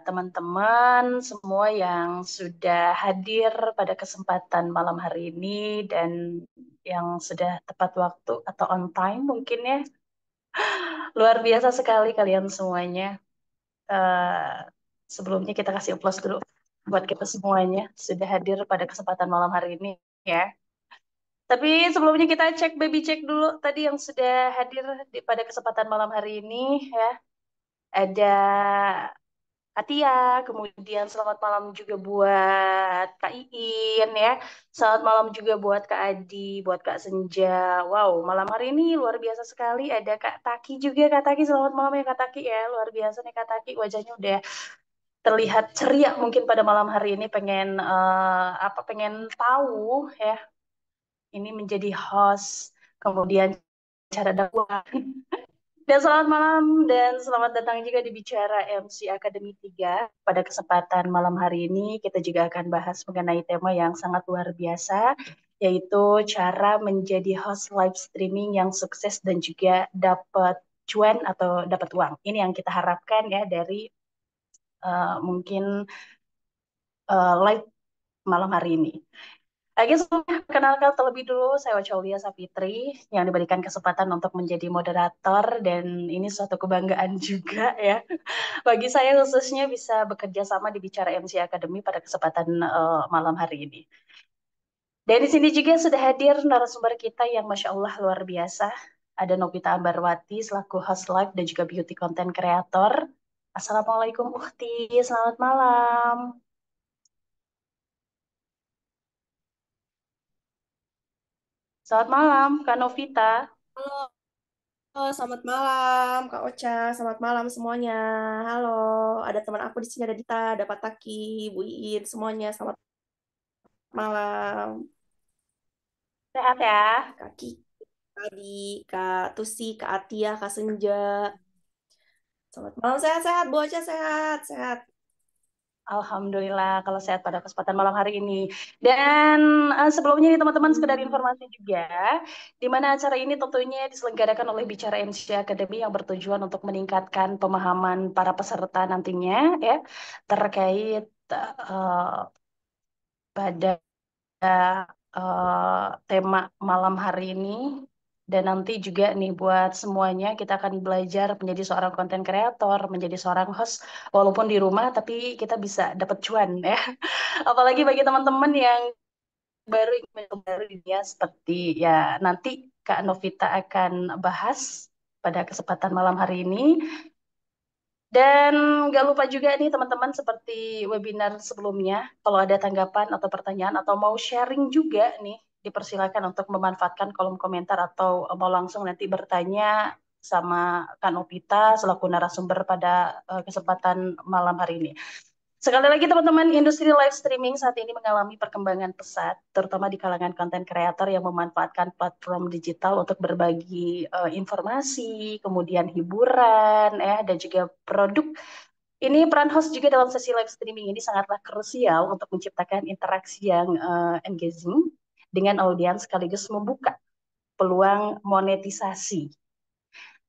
teman-teman semua yang sudah hadir pada kesempatan malam hari ini dan yang sudah tepat waktu atau on time mungkin ya. Luar biasa sekali kalian semuanya. Eh, Sebelumnya kita kasih aplaus dulu buat kita semuanya sudah hadir pada kesempatan malam hari ini ya. Tapi sebelumnya kita cek dulu tadi yang sudah hadir pada kesempatan malam hari ini ya. Ada Katia, kemudian selamat malam juga buat Kak Iin ya. Selamat malam juga buat Kak Adi, buat Kak Senja. Wow, malam hari ini luar biasa sekali. Ada Kak Taki juga. Kak Taki, selamat malam ya Kak Taki ya. Luar biasa nih Kak Taki, wajahnya udah terlihat ceria mungkin pada malam hari ini. Pengen pengen tahu ya. Ini menjadi host, kemudian cara dakwah. Dan selamat malam dan selamat datang juga di Bicara MC Akademi 3. Pada kesempatan malam hari ini kita juga akan bahas mengenai tema yang sangat luar biasa, yaitu cara menjadi host live streaming yang sukses dan juga dapat cuan atau dapat uang. Ini yang kita harapkan ya dari mungkin live malam hari ini. Oke, sebelumnya perkenalkan terlebih dulu, saya Wacaulia Sapitri yang diberikan kesempatan untuk menjadi moderator dan ini suatu kebanggaan juga ya bagi saya khususnya bisa bekerja sama di Bicara MC Academy pada kesempatan malam hari ini. Dan di sini juga sudah hadir narasumber kita yang Masya Allah luar biasa. Ada Novita Ambarwati selaku host live dan juga beauty content creator. Assalamualaikum Uhti, selamat malam. Selamat malam Kak Novita. Halo, selamat malam Kak Ocha, selamat malam semuanya. Halo, ada teman aku di sini, ada Dita, ada Pak Taki, Bu Iin, semuanya selamat malam. Sehat ya? Kak Ki, Kak Adi, Kak Tusi, Kak Atia, Kak Senja. Selamat malam, sehat-sehat, Bu Ocha, sehat-sehat. Alhamdulillah kalau sehat pada kesempatan malam hari ini. Dan sebelumnya nih teman-teman sekedar informasi juga, di mana acara ini tentunya diselenggarakan oleh Bicara MC Academy yang bertujuan untuk meningkatkan pemahaman para peserta nantinya ya terkait pada tema malam hari ini. Dan nanti juga nih buat semuanya kita akan belajar menjadi seorang konten kreator, menjadi seorang host walaupun di rumah tapi kita bisa dapat cuan ya. Apalagi bagi teman-teman yang baru ingin mencoba dunia seperti ya nanti Kak Novita akan bahas pada kesempatan malam hari ini. Dan nggak lupa juga nih teman-teman seperti webinar sebelumnya, kalau ada tanggapan atau pertanyaan atau mau sharing juga nih, dipersilakan untuk memanfaatkan kolom komentar atau mau langsung nanti bertanya sama Kak Novita selaku narasumber pada kesempatan malam hari ini. Sekali lagi teman-teman, industri live streaming saat ini mengalami perkembangan pesat, terutama di kalangan konten kreator yang memanfaatkan platform digital untuk berbagi informasi, kemudian hiburan, ya, dan juga produk. Ini peran host juga dalam sesi live streaming ini sangatlah krusial untuk menciptakan interaksi yang engaging dengan audiens sekaligus membuka peluang monetisasi.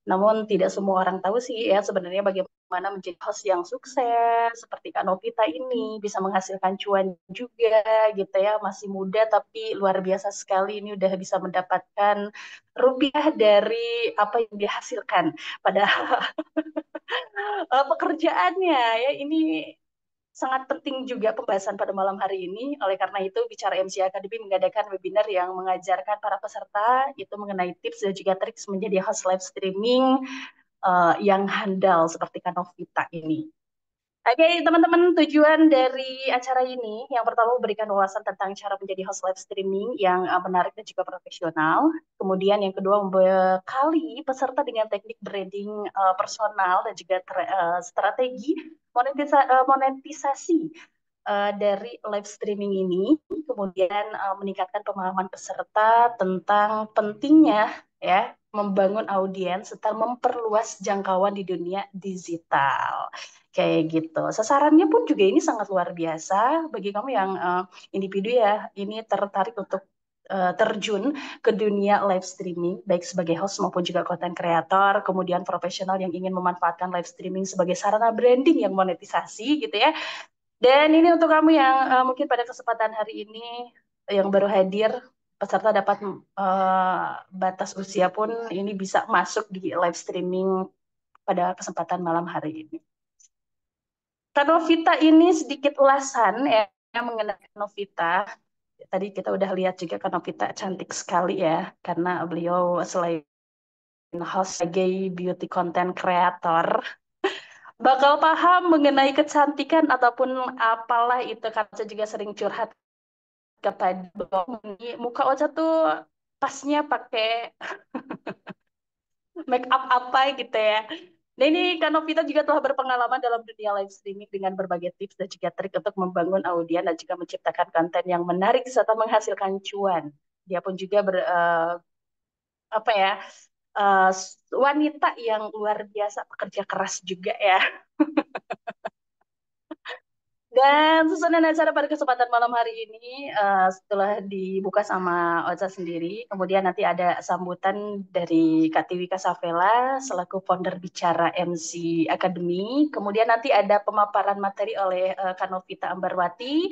Namun tidak semua orang tahu sih ya sebenarnya bagaimana menjadi host yang sukses seperti Kak Novita ini bisa menghasilkan cuan juga gitu ya, masih muda tapi luar biasa sekali ini udah bisa mendapatkan rupiah dari apa yang dihasilkan pada pekerjaannya ya. Ini sangat penting juga pembahasan pada malam hari ini. Oleh karena itu, Bicara MC Academy mengadakan webinar yang mengajarkan para peserta itu mengenai tips dan juga trik menjadi host live streaming yang handal seperti Kanovita ini. Oke, teman-teman, tujuan dari acara ini yang pertama memberikan wawasan tentang cara menjadi host live streaming yang menarik dan juga profesional. Kemudian yang kedua membekali peserta dengan teknik branding personal dan juga strategi monetisasi dari live streaming ini, kemudian meningkatkan pemahaman peserta tentang pentingnya ya membangun audiens serta memperluas jangkauan di dunia digital. Kayak gitu. Sasarannya pun juga ini sangat luar biasa bagi kamu yang individu ya, ini tertarik untuk terjun ke dunia live streaming, baik sebagai host maupun juga content creator, kemudian profesional yang ingin memanfaatkan live streaming sebagai sarana branding yang monetisasi gitu ya. Dan ini untuk kamu yang mungkin pada kesempatan hari ini yang baru hadir, peserta dapat batas usia pun ini bisa masuk di live streaming pada kesempatan malam hari ini. Kak Novita ini sedikit ulasan ya mengenai Kak Novita. Tadi kita udah lihat juga Kak Novita cantik sekali ya, karena beliau selain host sebagai beauty content creator, bakal paham mengenai kecantikan ataupun apalah itu. Karena saya juga sering curhat kepada bahwa muka Ocha tuh pasnya pakai make up apa gitu ya. Nah ini Kak Novita juga telah berpengalaman dalam dunia live streaming dengan berbagai tips dan juga trik untuk membangun audiens dan juga menciptakan konten yang menarik serta menghasilkan cuan. Dia pun juga apa ya uh, wanita yang luar biasa pekerja keras juga ya. Dan susunan acara pada kesempatan malam hari ini setelah dibuka sama Ocha sendiri, kemudian nanti ada sambutan dari Kak Tiwi Kasavela selaku founder bicara MC Academy, kemudian nanti ada pemaparan materi oleh Kak Novita Ambarwati,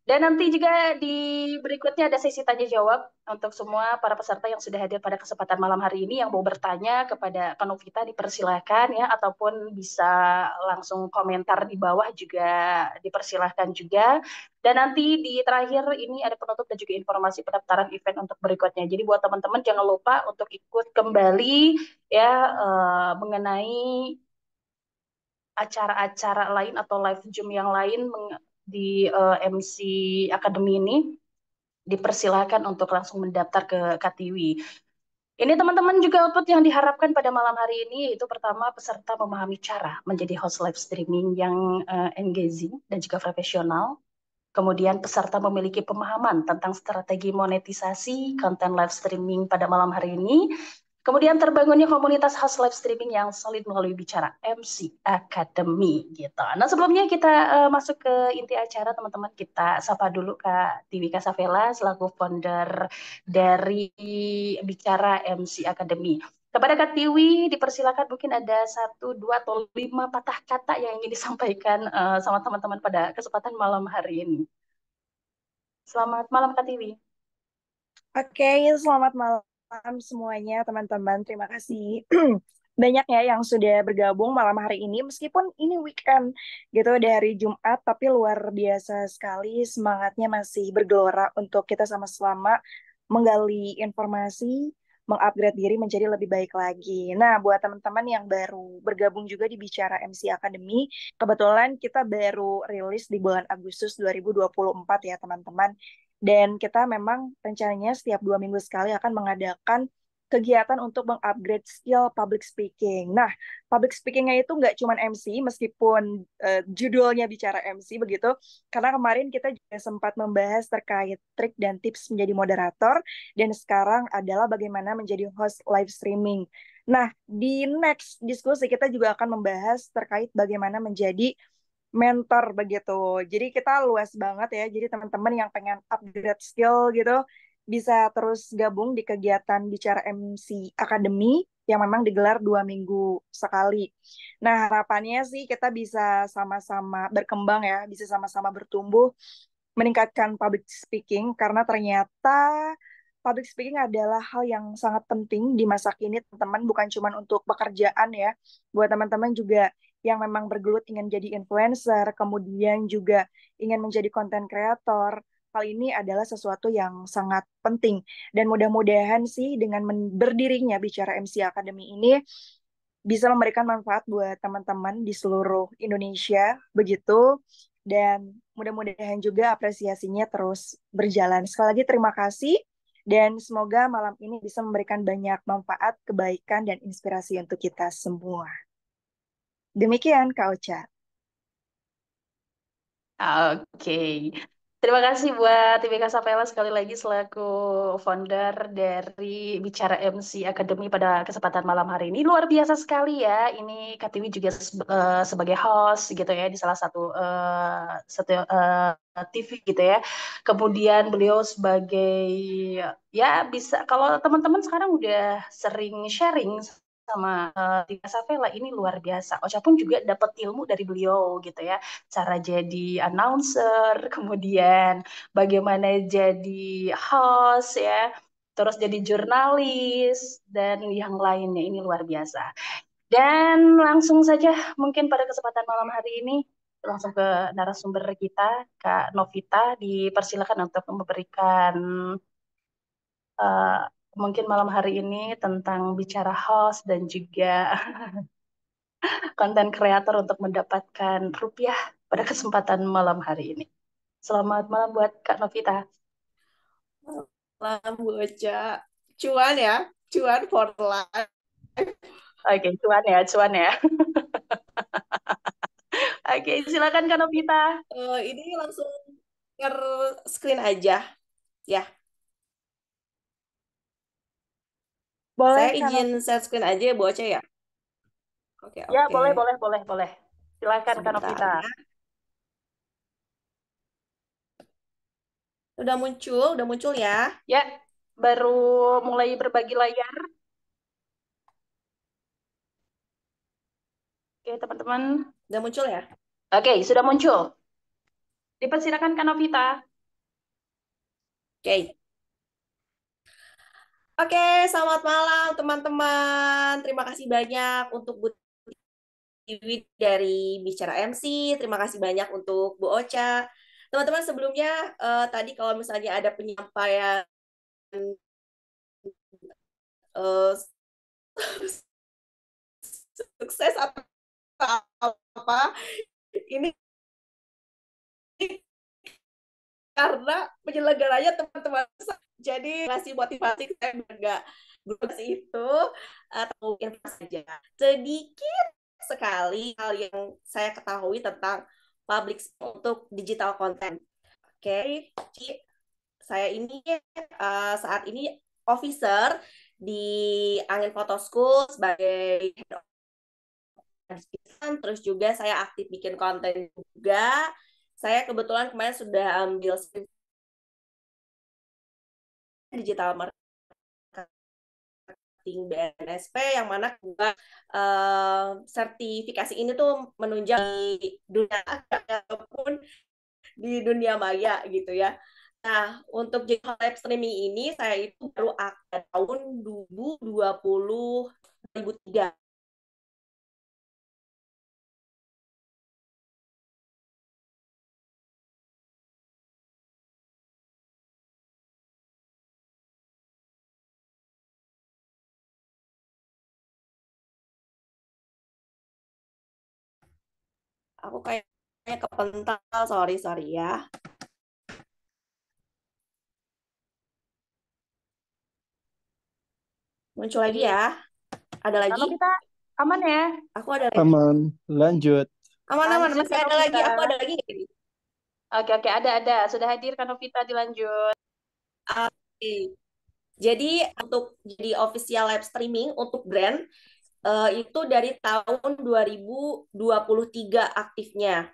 dan nanti juga di berikutnya ada sesi tanya jawab untuk semua para peserta yang sudah hadir pada kesempatan malam hari ini yang mau bertanya kepada Kanovita dipersilahkan ya, ataupun bisa langsung komentar di bawah juga dipersilahkan juga. Dan nanti di terakhir ini ada penutup dan juga informasi pendaftaran event untuk berikutnya. Jadi buat teman-teman jangan lupa untuk ikut kembali ya mengenai acara-acara lain atau live Zoom yang lain di MC Academy ini, dipersilakan untuk langsung mendaftar ke Katiwi. Ini teman-teman juga output yang diharapkan pada malam hari ini, yaitu pertama peserta memahami cara menjadi host live streaming yang engaging dan juga profesional. Kemudian peserta memiliki pemahaman tentang strategi monetisasi konten live streaming pada malam hari ini. Kemudian terbangunnya komunitas host live streaming yang solid melalui bicara MC Academy gitu. Nah sebelumnya kita masuk ke inti acara teman-teman, kita sapa dulu Kak Tiwi Kasavela selaku founder dari bicara MC Academy. Kepada Kak Tiwi dipersilakan, mungkin ada satu, dua, atau lima patah kata yang ingin disampaikan sama teman-teman pada kesempatan malam hari ini. Selamat malam Kak Tiwi. Oke, selamat malam semuanya teman-teman. Terima kasih banyak ya yang sudah bergabung malam hari ini. Meskipun ini weekend gitu dari Jumat, tapi luar biasa sekali semangatnya masih bergelora untuk kita sama-sama menggali informasi, mengupgrade diri menjadi lebih baik lagi. Nah, buat teman-teman yang baru bergabung juga di Bicara MC Academy, kebetulan kita baru rilis di bulan Agustus 2024 ya teman-teman. Dan kita memang rencananya setiap 2 minggu sekali akan mengadakan kegiatan untuk mengupgrade skill public speaking. Nah, public speakingnya itu nggak cuma MC, meskipun judulnya bicara MC begitu, karena kemarin kita juga sempat membahas terkait trik dan tips menjadi moderator, dan sekarang adalah bagaimana menjadi host live streaming. Nah, di next diskusi kita juga akan membahas terkait bagaimana menjadi mentor begitu. Jadi kita luas banget ya. Jadi teman-teman yang pengen upgrade skill gitu bisa terus gabung di kegiatan Bicara MC Academy yang memang digelar 2 minggu sekali. Nah, harapannya sih kita bisa sama-sama berkembang ya, bisa sama-sama bertumbuh, meningkatkan public speaking karena ternyata public speaking adalah hal yang sangat penting di masa kini, teman-teman, bukan cuma untuk pekerjaan ya. Buat teman-teman juga yang memang bergelut ingin jadi influencer, kemudian juga ingin menjadi content creator, hal ini adalah sesuatu yang sangat penting. Dan mudah-mudahan sih dengan berdirinya Bicara MC Academy ini bisa memberikan manfaat buat teman-teman di seluruh Indonesia, begitu. Dan mudah-mudahan juga apresiasinya terus berjalan. Sekali lagi terima kasih, dan semoga malam ini bisa memberikan banyak manfaat, kebaikan, dan inspirasi untuk kita semua. Demikian, Kak Ocha. Oke. Terima kasih buat Tibeka Sapela sekali lagi selaku founder dari Bicara MC Academy pada kesempatan malam hari ini. Luar biasa sekali ya. Ini Katiwi juga sebagai host gitu ya di salah satu TV gitu ya. Kemudian beliau sebagai ya bisa kalau teman-teman sekarang udah sering sharing sama Tika Safela ini luar biasa. Ocha pun juga dapat ilmu dari beliau gitu ya, cara jadi announcer, kemudian bagaimana jadi host ya, terus jadi jurnalis dan yang lainnya ini luar biasa. Dan langsung saja mungkin pada kesempatan malam hari ini langsung ke narasumber kita, Kak Novita, dipersilakan untuk memberikan eh, mungkin malam hari ini tentang bicara host dan juga konten kreator untuk mendapatkan rupiah pada kesempatan malam hari ini. Selamat malam buat Kak Novita. Malam Boca. Cuan ya, cuan for life. Oke, cuan ya. Oke, silakan Kak Novita. Ini langsung share screen aja ya. Boleh Saya kan? izin share screen aja ya Boca ya. Oke, Ya, oke. boleh. Silakan Kak Sebentar Novita. ya. Udah muncul ya. Ya, baru mulai berbagi layar. Oke, teman-teman. Udah muncul ya. Oke, sudah muncul. Dipersilakan Kak Novita. Oke. Oke, selamat malam teman-teman. Terima kasih banyak untuk Bu Tiwi dari Bicara MC. Terima kasih banyak untuk Bu Ocha. Teman-teman sebelumnya tadi kalau misalnya ada penyampaian eh, sukses atau apa, ini karena penyelenggaranya teman-teman, jadi ngasih motivasi saya nggak bagus itu atau informasi saja sedikit sekali hal yang saya ketahui tentang public untuk digital content. Oke, saya ini saat ini officer di Angin Photo School sebagai head of design, terus juga saya aktif bikin konten juga. Saya kebetulan kemarin sudah ambil digital marketing BNSP yang mana juga sertifikasi ini tuh menunjang di dunia ataupun di dunia maya gitu ya. Nah, untuk jadi live streaming ini saya itu baru aktif tahun 2023. Aku kayaknya kepental, sorry ya. Muncul lagi Oke, ya. Ada Kak lagi? Novita, aman ya? Aku ada lagi. Aman, lanjut. Aman-aman, Lanjut masih Kak ada lagi. Novita. Aku ada lagi. Oke, ada. Sudah hadir Kak Novita, dilanjut. Oke. Jadi untuk jadi official live streaming untuk brand itu dari tahun 2023 aktifnya.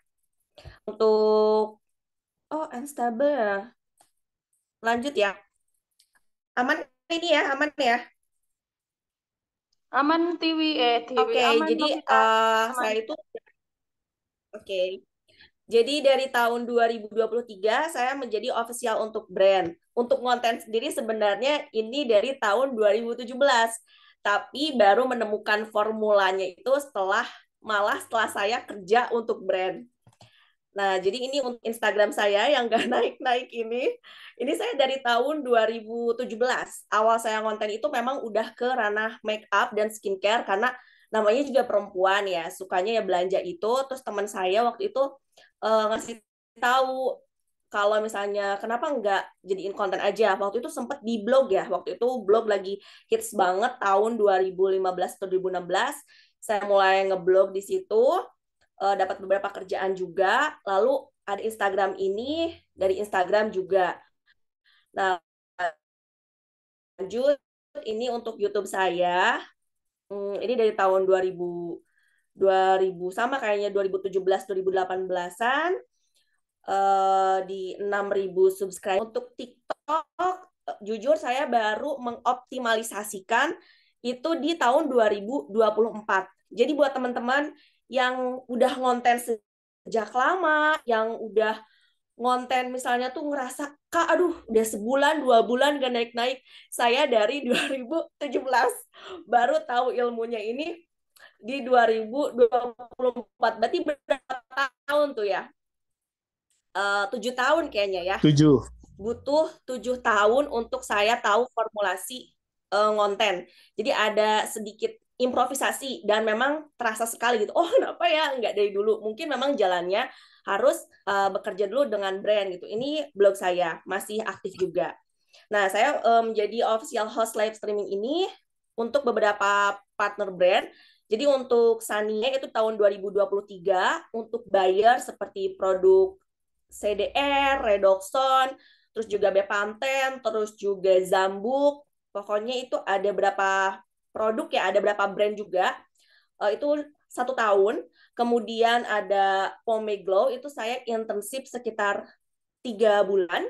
Untuk unstable ya. Lanjut ya. Aman ini ya, aman ya. Aman TV, Oke, aman jadi Novita. Aman. saya itu oke. Jadi dari tahun 2023 saya menjadi official untuk brand. Untuk konten sendiri sebenarnya ini dari tahun 2017. Tapi baru menemukan formulanya itu setelah saya kerja untuk brand. Nah, jadi ini untuk Instagram saya yang gak naik-naik ini. Ini saya dari tahun 2017. Awal saya konten itu memang udah ke ranah make up dan skincare karena namanya juga perempuan ya, sukanya ya belanja itu. Terus teman saya waktu itu ngasih tahu kalau misalnya kenapa nggak jadiin konten aja. Waktu itu sempat di blog ya. Waktu itu blog lagi hits banget tahun 2015 atau 2016. Saya mulai ngeblog di situ, dapat beberapa kerjaan juga, lalu ada Instagram ini, dari Instagram juga. Nah, lanjut, ini untuk YouTube saya. Ini dari tahun 2000 sama kayaknya 2017 2018-an, di 6.000 subscriber. Untuk TikTok, jujur saya baru mengoptimalisasikan itu di tahun 2024. Jadi buat teman-teman yang udah ngonten sejak lama, yang udah ngonten misalnya tuh ngerasa, Kak, aduh, udah sebulan, 2 bulan gak naik-naik. Saya dari 2017 baru tahu ilmunya ini di 2024. Berarti berapa tahun tuh ya? 7 tahun kayaknya ya. 7. Butuh 7 tahun untuk saya tahu formulasi ngonten. Jadi ada sedikit improvisasi dan memang terasa sekali gitu. Oh, kenapa ya nggak dari dulu? Mungkin memang jalannya harus bekerja dulu dengan brand gitu. Ini blog saya masih aktif juga. Nah, saya menjadi official host live streaming ini untuk beberapa partner brand. Jadi untuk Sania itu tahun 2023 untuk buyer seperti produk CDR, Redoxon, terus juga Bepanthen, terus juga Zambuk. Pokoknya itu ada berapa produk ya, ada berapa brand juga. Itu 1 tahun. Kemudian ada Pomeglow, itu saya internship sekitar 3 bulan.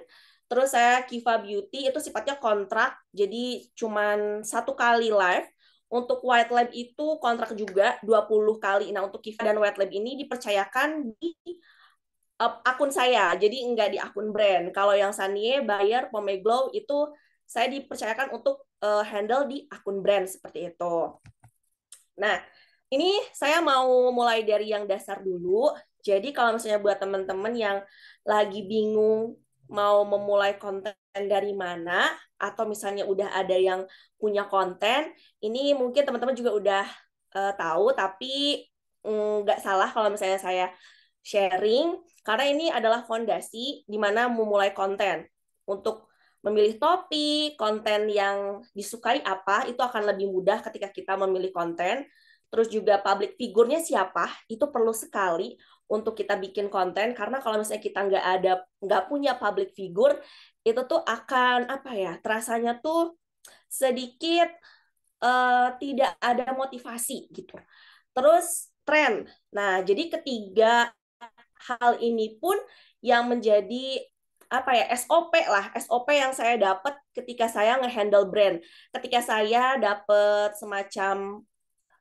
Terus saya Kiva Beauty, itu sifatnya kontrak, jadi cuman 1 kali live. Untuk White Lab itu kontrak juga 20 kali. Nah, untuk Kiva dan White Lab ini dipercayakan di akun saya, jadi nggak di akun brand. Kalau yang Sanie, Bayer, Pomeglow itu saya dipercayakan untuk handle di akun brand seperti itu. Nah, ini saya mau mulai dari yang dasar dulu. Jadi kalau misalnya buat teman-teman yang lagi bingung mau memulai konten dari mana, atau misalnya udah ada yang punya konten, ini mungkin teman-teman juga udah tahu, tapi nggak salah kalau misalnya saya sharing, karena ini adalah fondasi di mana memulai konten. Untuk memilih topik, konten yang disukai apa, itu akan lebih mudah ketika kita memilih konten. Terus juga public figure-nya siapa, itu perlu sekali untuk kita bikin konten, karena kalau misalnya kita nggak punya public figure, itu tuh akan apa ya, terasanya tuh sedikit tidak ada motivasi gitu. Terus tren. Nah, jadi ketiga hal ini pun yang menjadi apa ya, SOP lah, SOP yang saya dapat ketika saya ngehandle brand. Ketika saya dapat semacam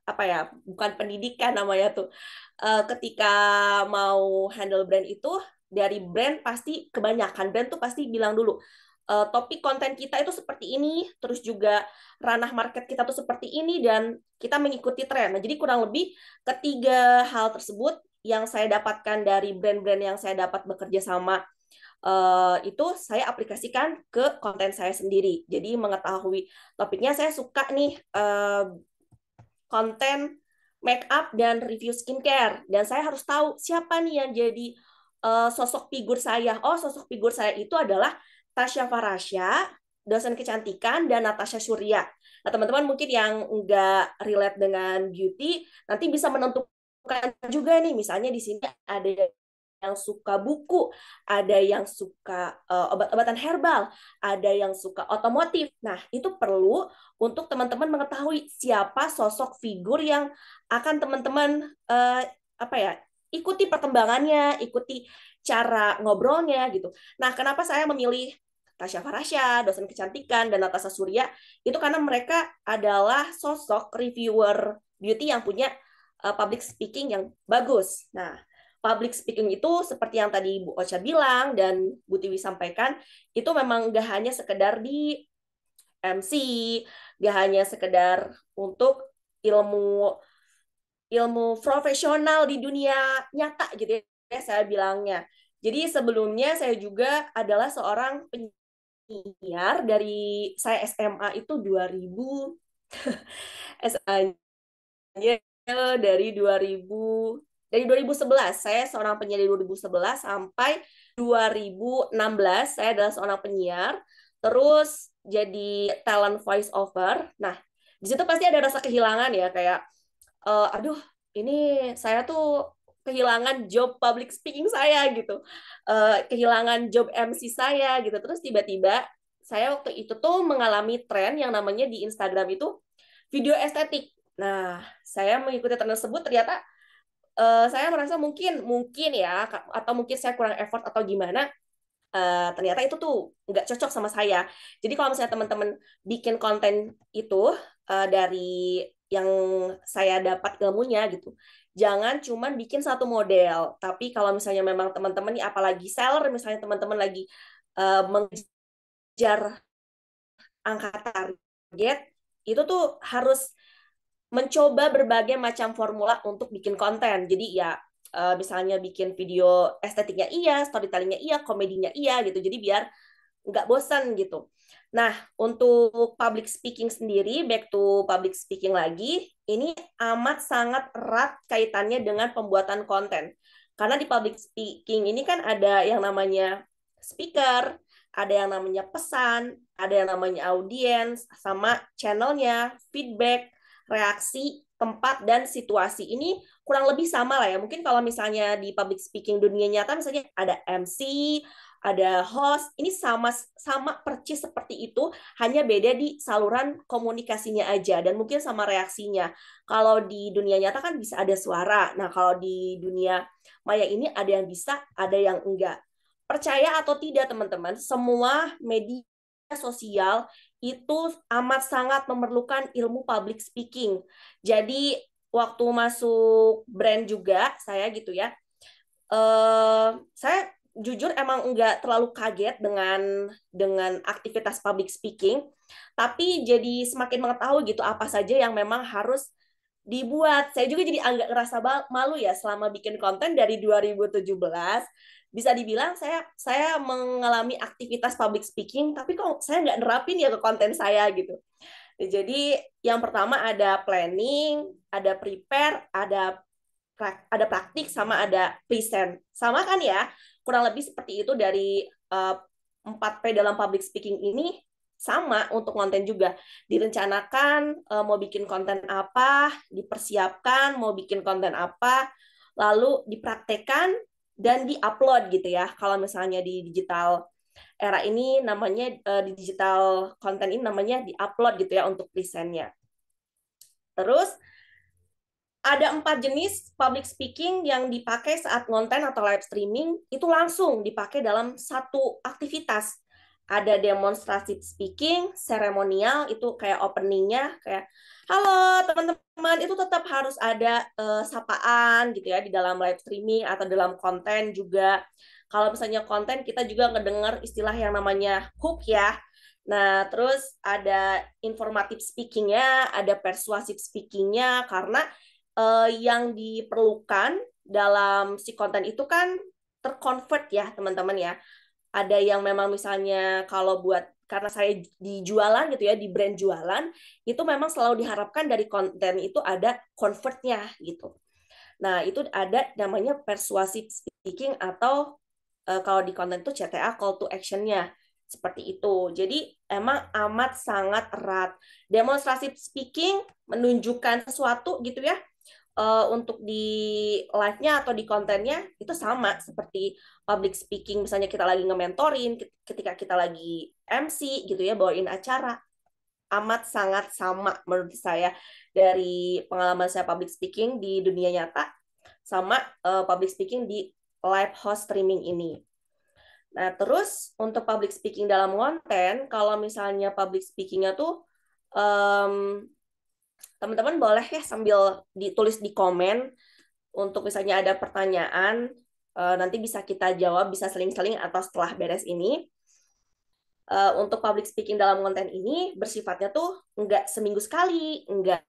apa ya, bukan pendidikan namanya tuh. Ketika mau handle brand itu, dari brand pasti kebanyakan brand tuh pasti bilang dulu, topik konten kita itu seperti ini, terus juga ranah market kita tuh seperti ini, dan kita mengikuti tren. Nah, jadi kurang lebih ketiga hal tersebut yang saya dapatkan dari brand-brand yang saya dapat bekerja sama, itu saya aplikasikan ke konten saya sendiri. Jadi mengetahui topiknya, saya suka nih konten make up dan review skincare, dan saya harus tahu siapa nih yang jadi sosok figur saya. Oh, sosok figur saya itu adalah Tasya Farasya, dosen kecantikan, dan Natasha Surya. Nah, teman-teman mungkin yang nggak relate dengan beauty, nanti bisa menentukan juga nih, misalnya di sini ada yang suka buku, ada yang suka obat-obatan herbal, ada yang suka otomotif. Nah, itu perlu untuk teman-teman mengetahui siapa sosok figur yang akan teman-teman apa ya, ikuti perkembangannya, ikuti cara ngobrolnya gitu. Nah, kenapa saya memilih Tasya Farasya, dosen kecantikan, dan Natasha Surya? Itu karena mereka adalah sosok reviewer beauty yang punya public speaking yang bagus. Nah, public speaking itu seperti yang tadi Bu Ocha bilang dan Bu Tiwi sampaikan, itu memang nggak hanya sekedar di MC, nggak hanya sekedar untuk ilmu profesional di dunia nyata gitu ya, saya bilangnya. Jadi sebelumnya saya juga adalah seorang penyiar, dari saya SMA itu 2000, SMA-nya dari 2011. Saya seorang penyiar dari 2011 sampai 2016 saya adalah seorang penyiar, terus jadi talent voice over. Nah, di situ pasti ada rasa kehilangan ya, kayak aduh, ini saya tuh kehilangan job public speaking saya gitu, kehilangan job MC saya gitu. Terus tiba-tiba saya waktu itu tuh mengalami tren yang namanya di Instagram itu video estetik. Nah, saya mengikuti tren tersebut, ternyata saya merasa mungkin ya, atau mungkin saya kurang effort atau gimana, ternyata itu tuh nggak cocok sama saya. Jadi kalau misalnya teman-teman bikin konten itu dari yang saya dapat ilmunya gitu, jangan cuman bikin satu model. Tapi kalau misalnya memang teman-teman nih, apalagi seller, misalnya teman-teman lagi mengejar angka target, itu tuh harus mencoba berbagai macam formula untuk bikin konten. Jadi ya misalnya bikin video estetiknya iya, storytellingnya iya, komedinya iya gitu. Jadi biar nggak bosan gitu. Nah, untuk public speaking sendiri, back to public speaking lagi, ini amat sangat erat kaitannya dengan pembuatan konten. Karena di public speaking ini kan ada yang namanya speaker, ada yang namanya pesan, ada yang namanya audiens, sama channelnya, feedback, reaksi, tempat, dan situasi. Ini kurang lebih sama lah ya. Mungkin kalau misalnya di public speaking dunia nyata, misalnya ada MC, ada host, ini sama percis seperti itu, hanya beda di saluran komunikasinya aja, dan mungkin sama reaksinya. Kalau di dunia nyata kan bisa ada suara, nah kalau di dunia maya ini ada yang bisa, ada yang enggak. Percaya atau tidak teman-teman, semua media sosial itu amat sangat memerlukan ilmu public speaking. Jadi waktu masuk brand juga, saya gitu ya, saya jujur emang nggak terlalu kaget dengan aktivitas public speaking, tapi jadi semakin mengetahui gitu apa saja yang memang harus dibuat. Saya juga jadi agak ngerasa malu ya selama bikin konten dari 2017. Bisa dibilang saya mengalami aktivitas public speaking, tapi kok saya nggak nerapin ya ke konten saya gitu. Jadi yang pertama ada planning, ada prepare, ada praktik, sama ada present. Sama kan ya? Kurang lebih seperti itu dari 4P dalam public speaking ini, sama untuk konten juga. Direncanakan mau bikin konten apa, dipersiapkan mau bikin konten apa, lalu dipraktekkan dan diupload gitu ya. Kalau misalnya di digital era ini namanya, di digital konten ini namanya diupload gitu ya untuk presentnya. Terus ada 4 jenis public speaking yang dipakai saat konten atau live streaming, itu langsung dipakai dalam satu aktivitas. Ada demonstratif speaking, seremonial, itu kayak openingnya, kayak halo teman-teman, itu tetap harus ada sapaan gitu ya di dalam live streaming atau dalam konten juga. Kalau misalnya konten, kita juga ngedengar istilah yang namanya hook ya. Nah, terus ada informatif speaking-nya, ada persuasif speaking-nya, karena yang diperlukan dalam si konten itu kan terconvert ya teman-teman ya. Ada yang memang misalnya kalau buat, karena saya di jualan gitu ya, di brand jualan, itu memang selalu diharapkan dari konten itu ada convertnya gitu. Nah, itu ada namanya persuasive speaking, atau kalau di konten itu CTA, call to action-nya. Seperti itu. Jadi emang amat sangat erat. Demonstrative speaking menunjukkan sesuatu gitu ya, untuk di live-nya atau di kontennya itu sama seperti public speaking, misalnya kita lagi nge-mentorin, ketika kita lagi MC gitu ya, bawain acara, amat sangat sama menurut saya dari pengalaman saya public speaking di dunia nyata sama public speaking di live host streaming ini. Nah, terus untuk public speaking dalam konten, kalau misalnya public speaking-nya tuh teman-teman boleh ya sambil ditulis di komen, untuk misalnya ada pertanyaan, nanti bisa kita jawab, bisa seling-seling atau setelah beres ini. Untuk public speaking dalam konten ini bersifatnya tuh nggak seminggu sekali, nggak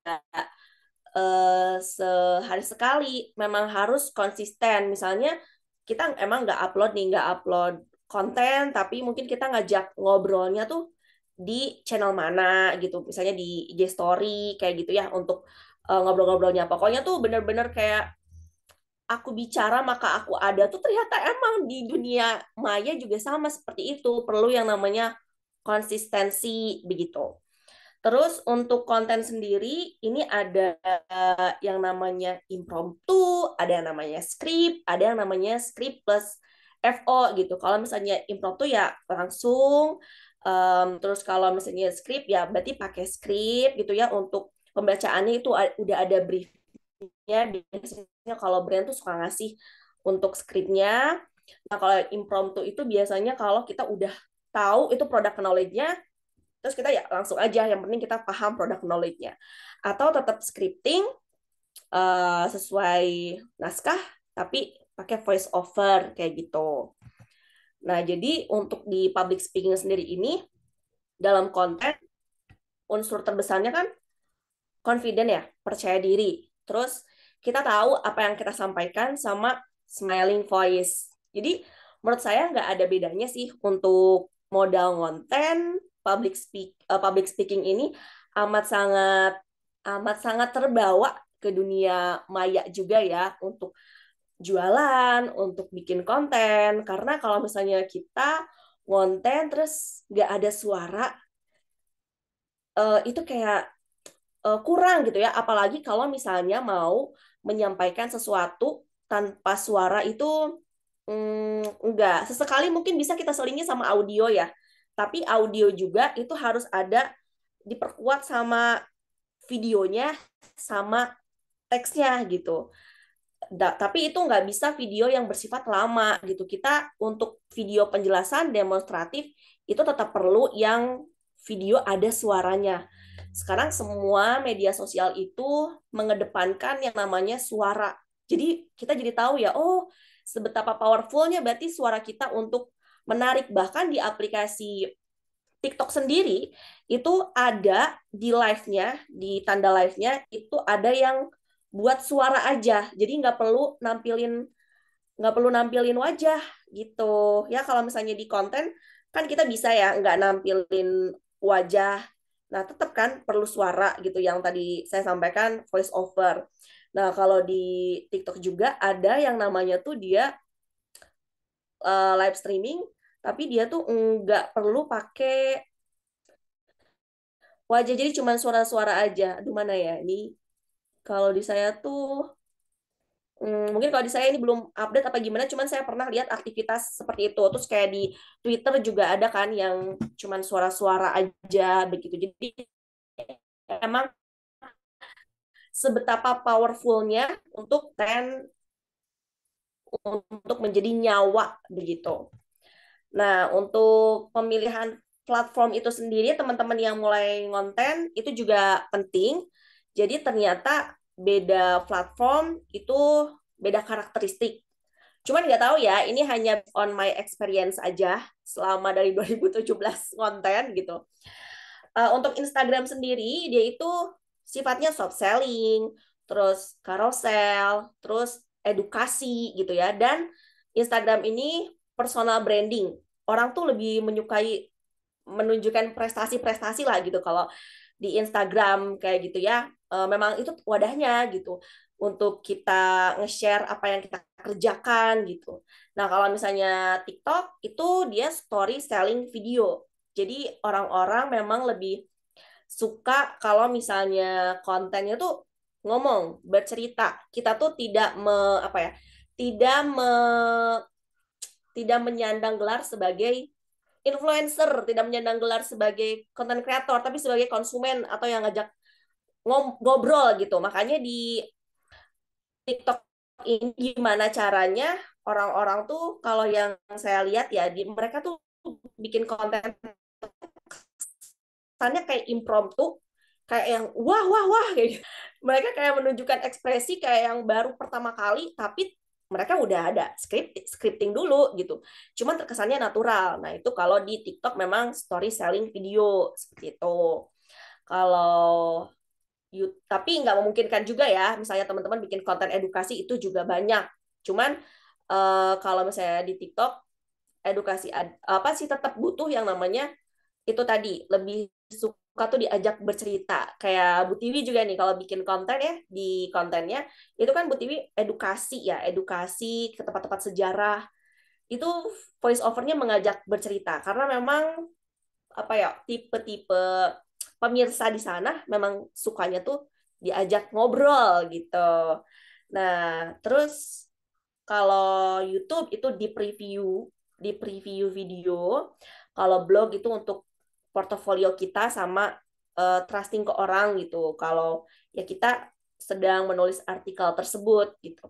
sehari sekali, memang harus konsisten. Misalnya kita emang nggak upload konten, tapi mungkin kita ngajak ngobrolnya tuh di channel mana gitu, misalnya di IG story kayak gitu ya, untuk ngobrol-ngobrolnya. Pokoknya tuh bener-bener kayak aku bicara maka aku ada tuh, ternyata emang di dunia maya juga sama seperti itu, perlu yang namanya konsistensi begitu. Terus untuk konten sendiri, ini ada yang namanya impromptu, ada yang namanya script, ada yang namanya script plus FO gitu. Kalau misalnya impromptu ya langsung, terus kalau misalnya script ya berarti pakai script gitu ya. Untuk pembacaannya itu udah ada briefnya. Biasanya kalau brand tuh suka ngasih untuk skripnya. Nah kalau impromptu itu biasanya kalau kita udah tahu itu produk knowledge-nya, terus kita ya langsung aja, yang penting kita paham produk knowledge-nya. Atau tetap scripting sesuai naskah, tapi pakai voice over kayak gitu. Nah, jadi untuk di public speaking sendiri ini, dalam konten, unsur terbesarnya kan confident ya, percaya diri. Terus kita tahu apa yang kita sampaikan sama smiling voice. Jadi menurut saya nggak ada bedanya sih untuk modal konten public speaking ini amat sangat terbawa ke dunia maya juga ya untuk jualan, untuk bikin konten. Karena kalau misalnya kita konten terus nggak ada suara, itu kayak kurang gitu ya. Apalagi kalau misalnya mau menyampaikan sesuatu tanpa suara itu enggak. Sesekali mungkin bisa kita selingi sama audio ya. Tapi audio juga itu harus ada diperkuat sama videonya sama teksnya gitu. Tapi itu nggak bisa video yang bersifat lama gitu. Kita untuk video penjelasan demonstratif itu tetap perlu yang video ada suaranya. Sekarang semua media sosial itu mengedepankan yang namanya suara. Jadi kita jadi tahu ya, oh sebetapa powerfulnya berarti suara kita untuk menarik. Bahkan di aplikasi TikTok sendiri itu ada di live-nya, di tanda live-nya itu ada yang buat suara aja. Jadi nggak perlu nampilin wajah gitu. Ya kalau misalnya di konten kan kita bisa ya nggak nampilin wajah. Nah, tetap kan perlu suara gitu yang tadi saya sampaikan voice over. Nah, kalau di TikTok juga ada yang namanya tuh dia live streaming, tapi dia tuh nggak perlu pakai wajah, jadi cuma suara-suara aja. Aduh, mana ya ini? Kalau di saya tuh mungkin kalau di saya ini belum update apa gimana, cuman saya pernah lihat aktivitas seperti itu. Terus kayak di Twitter juga ada kan yang cuman suara-suara aja begitu. Jadi emang sebetapa powerfulnya untuk untuk menjadi nyawa begitu. Nah, untuk pemilihan platform itu sendiri, teman-teman yang mulai ngonten itu juga penting. Jadi ternyata beda platform itu beda karakteristik. Cuman nggak tahu ya, ini hanya on my experience aja selama dari 2017 konten gitu. Untuk Instagram sendiri, dia itu sifatnya soft selling, terus carousel, terus edukasi gitu ya. Dan Instagram ini personal branding. Orang tuh lebih menyukai menunjukkan prestasi-prestasi lah gitu kalau di Instagram kayak gitu ya. Memang itu wadahnya gitu untuk kita nge-share apa yang kita kerjakan gitu. Nah, kalau misalnya TikTok itu dia story selling video. Jadi orang-orang memang lebih suka kalau misalnya kontennya tuh ngomong, bercerita. Kita tuh apa ya? Tidak me, tidak menyandang gelar sebagai influencer, tidak menyandang gelar sebagai content creator, tapi sebagai konsumen atau yang ngajak ngobrol gitu. Makanya di TikTok ini gimana caranya orang-orang tuh kalau yang saya lihat ya mereka tuh bikin konten kesannya kayak impromptu, kayak yang wah wah wah kayak gitu. Mereka kayak menunjukkan ekspresi kayak yang baru pertama kali, tapi mereka udah ada scripting dulu gitu. Cuman terkesannya natural. Nah, itu kalau di TikTok memang story selling video seperti itu. Kalau tapi nggak memungkinkan juga ya, misalnya teman-teman bikin konten edukasi itu juga banyak. Cuman kalau misalnya di TikTok edukasi apa sih tetap butuh yang namanya itu tadi lebih suka tuh diajak bercerita. Kayak Bu Tiwi juga nih kalau bikin konten ya di kontennya itu kan Bu Tiwi edukasi ya, edukasi ke tempat-tempat sejarah. Itu voice overnya mengajak bercerita karena memang apa ya tipe-tipe pemirsa di sana memang sukanya tuh diajak ngobrol gitu. Nah, terus kalau YouTube itu di preview video. Kalau blog itu untuk portofolio kita sama trusting ke orang gitu. Kalau ya kita sedang menulis artikel tersebut gitu.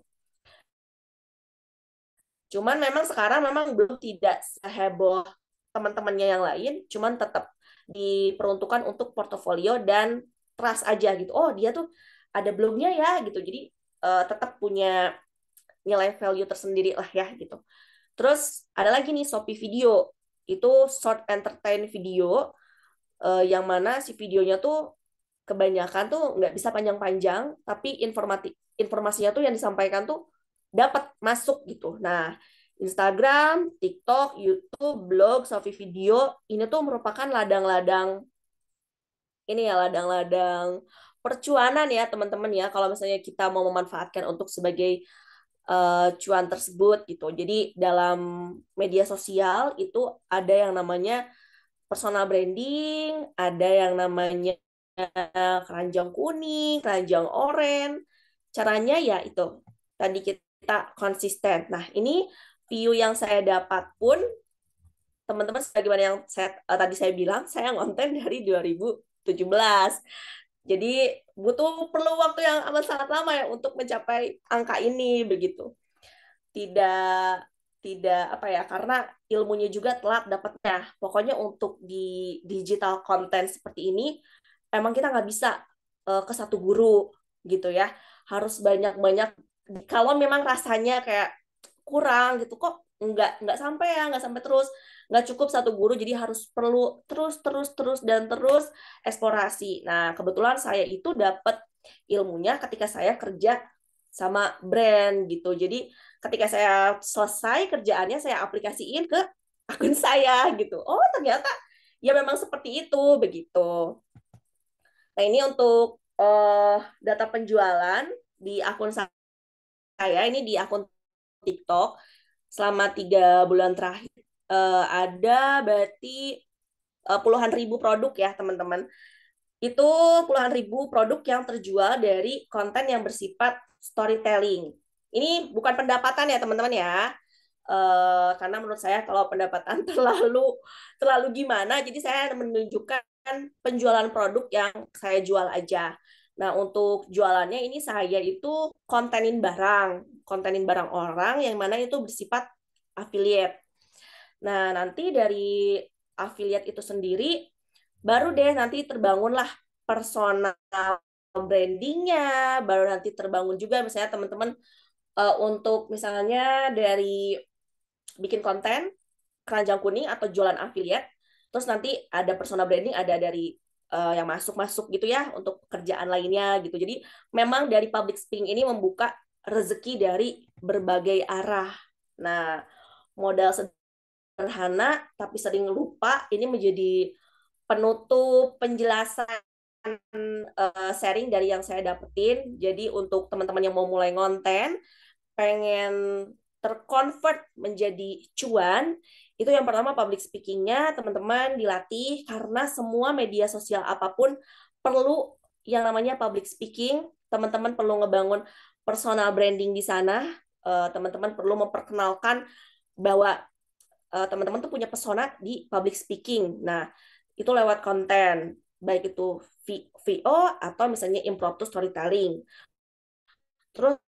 Cuman memang sekarang memang belum tidak seheboh teman-temannya yang lain, cuman tetap diperuntukkan untuk portofolio dan trust aja gitu. Oh, dia tuh ada blognya ya gitu. Jadi tetap punya nilai value tersendiri lah ya gitu. Terus ada lagi nih Shopee Video. Itu short entertain video yang mana si videonya tuh kebanyakan tuh nggak bisa panjang-panjang, tapi informasinya tuh yang disampaikan tuh dapat masuk gitu. Nah, Instagram, TikTok, YouTube, blog, Shopee Video ini tuh merupakan ladang-ladang ini ya ladang-ladang percuanan ya teman-teman ya kalau misalnya kita mau memanfaatkan untuk sebagai cuan tersebut gitu. Jadi dalam media sosial itu ada yang namanya personal branding, ada yang namanya keranjang kuning, keranjang oranye. Caranya ya itu tadi kita konsisten. Nah, ini view yang saya dapat pun teman-teman sebagaimana yang tadi saya bilang, saya ngonten dari 2017. Jadi perlu waktu yang amat sangat lama ya untuk mencapai angka ini begitu. Tidak tidak apa ya karena ilmunya juga telat dapatnya. Pokoknya untuk di digital content seperti ini emang kita nggak bisa ke satu guru gitu ya. Harus banyak-banyak kalau memang rasanya kayak kurang gitu kok nggak sampai ya nggak sampai terus nggak cukup satu guru jadi harus perlu terus eksplorasi. Nah kebetulan saya itu dapat ilmunya ketika saya kerja sama brand gitu. Jadi ketika saya selesai kerjaannya saya aplikasiin ke akun saya gitu. Oh ternyata ya memang seperti itu begitu. Nah ini untuk data penjualan di akun saya ini di akun TikTok selama 3 bulan terakhir ada berarti puluhan ribu produk ya teman-teman. Itu puluhan ribu produk yang terjual dari konten yang bersifat storytelling. Ini bukan pendapatan ya teman-teman ya. Karena menurut saya kalau pendapatan terlalu gimana, jadi saya menunjukkan penjualan produk yang saya jual aja. Nah, untuk jualannya ini saya itu kontenin barang orang yang mana itu bersifat affiliate. Nah, nanti dari affiliate itu sendiri baru deh nanti terbangunlah personal brandingnya, baru nanti terbangun juga misalnya teman-teman untuk misalnya dari bikin konten keranjang kuning atau jualan affiliate, terus nanti ada personal branding, ada dari yang masuk-masuk gitu ya untuk kerjaan lainnya gitu. Jadi memang dari public speaking ini membuka rezeki dari berbagai arah. Nah, modal sederhana tapi sering lupa ini menjadi penutup penjelasan sharing dari yang saya dapetin. Jadi untuk teman-teman yang mau mulai ngonten, pengen terconvert menjadi cuan, itu yang pertama public speaking-nya teman-teman dilatih karena semua media sosial apapun perlu yang namanya public speaking. Teman-teman perlu ngebangun personal branding di sana. Teman-teman perlu memperkenalkan bahwa teman-teman tuh punya pesona di public speaking. Nah, itu lewat konten, baik itu VO atau misalnya impromptu storytelling. Terus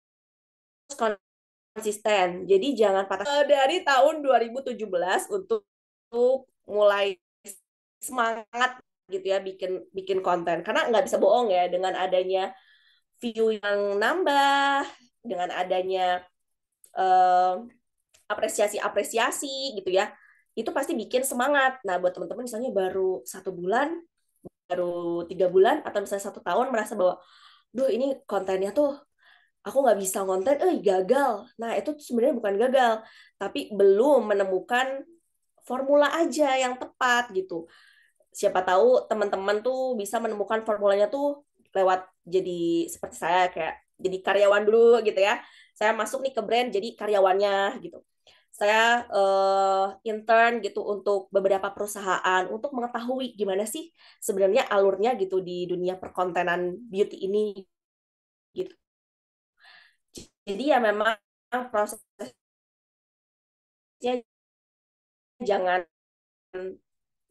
konsisten. Jadi jangan patah dari tahun 2017 untuk mulai semangat gitu ya bikin konten karena nggak bisa bohong ya dengan adanya view yang nambah dengan adanya apresiasi gitu ya itu pasti bikin semangat. Nah buat teman-teman misalnya baru 1 bulan baru 3 bulan atau misalnya 1 tahun merasa bahwa duh ini kontennya tuh aku nggak bisa konten, gagal. Nah, itu sebenarnya bukan gagal, tapi belum menemukan formula aja yang tepat gitu. Siapa tahu teman-teman tuh bisa menemukan formulanya tuh lewat jadi seperti saya kayak jadi karyawan dulu gitu ya. Saya masuk nih ke brand jadi karyawannya gitu. Saya intern gitu untuk beberapa perusahaan untuk mengetahui gimana sih sebenarnya alurnya gitu di dunia perkontenan beauty ini gitu. Jadi ya memang prosesnya jangan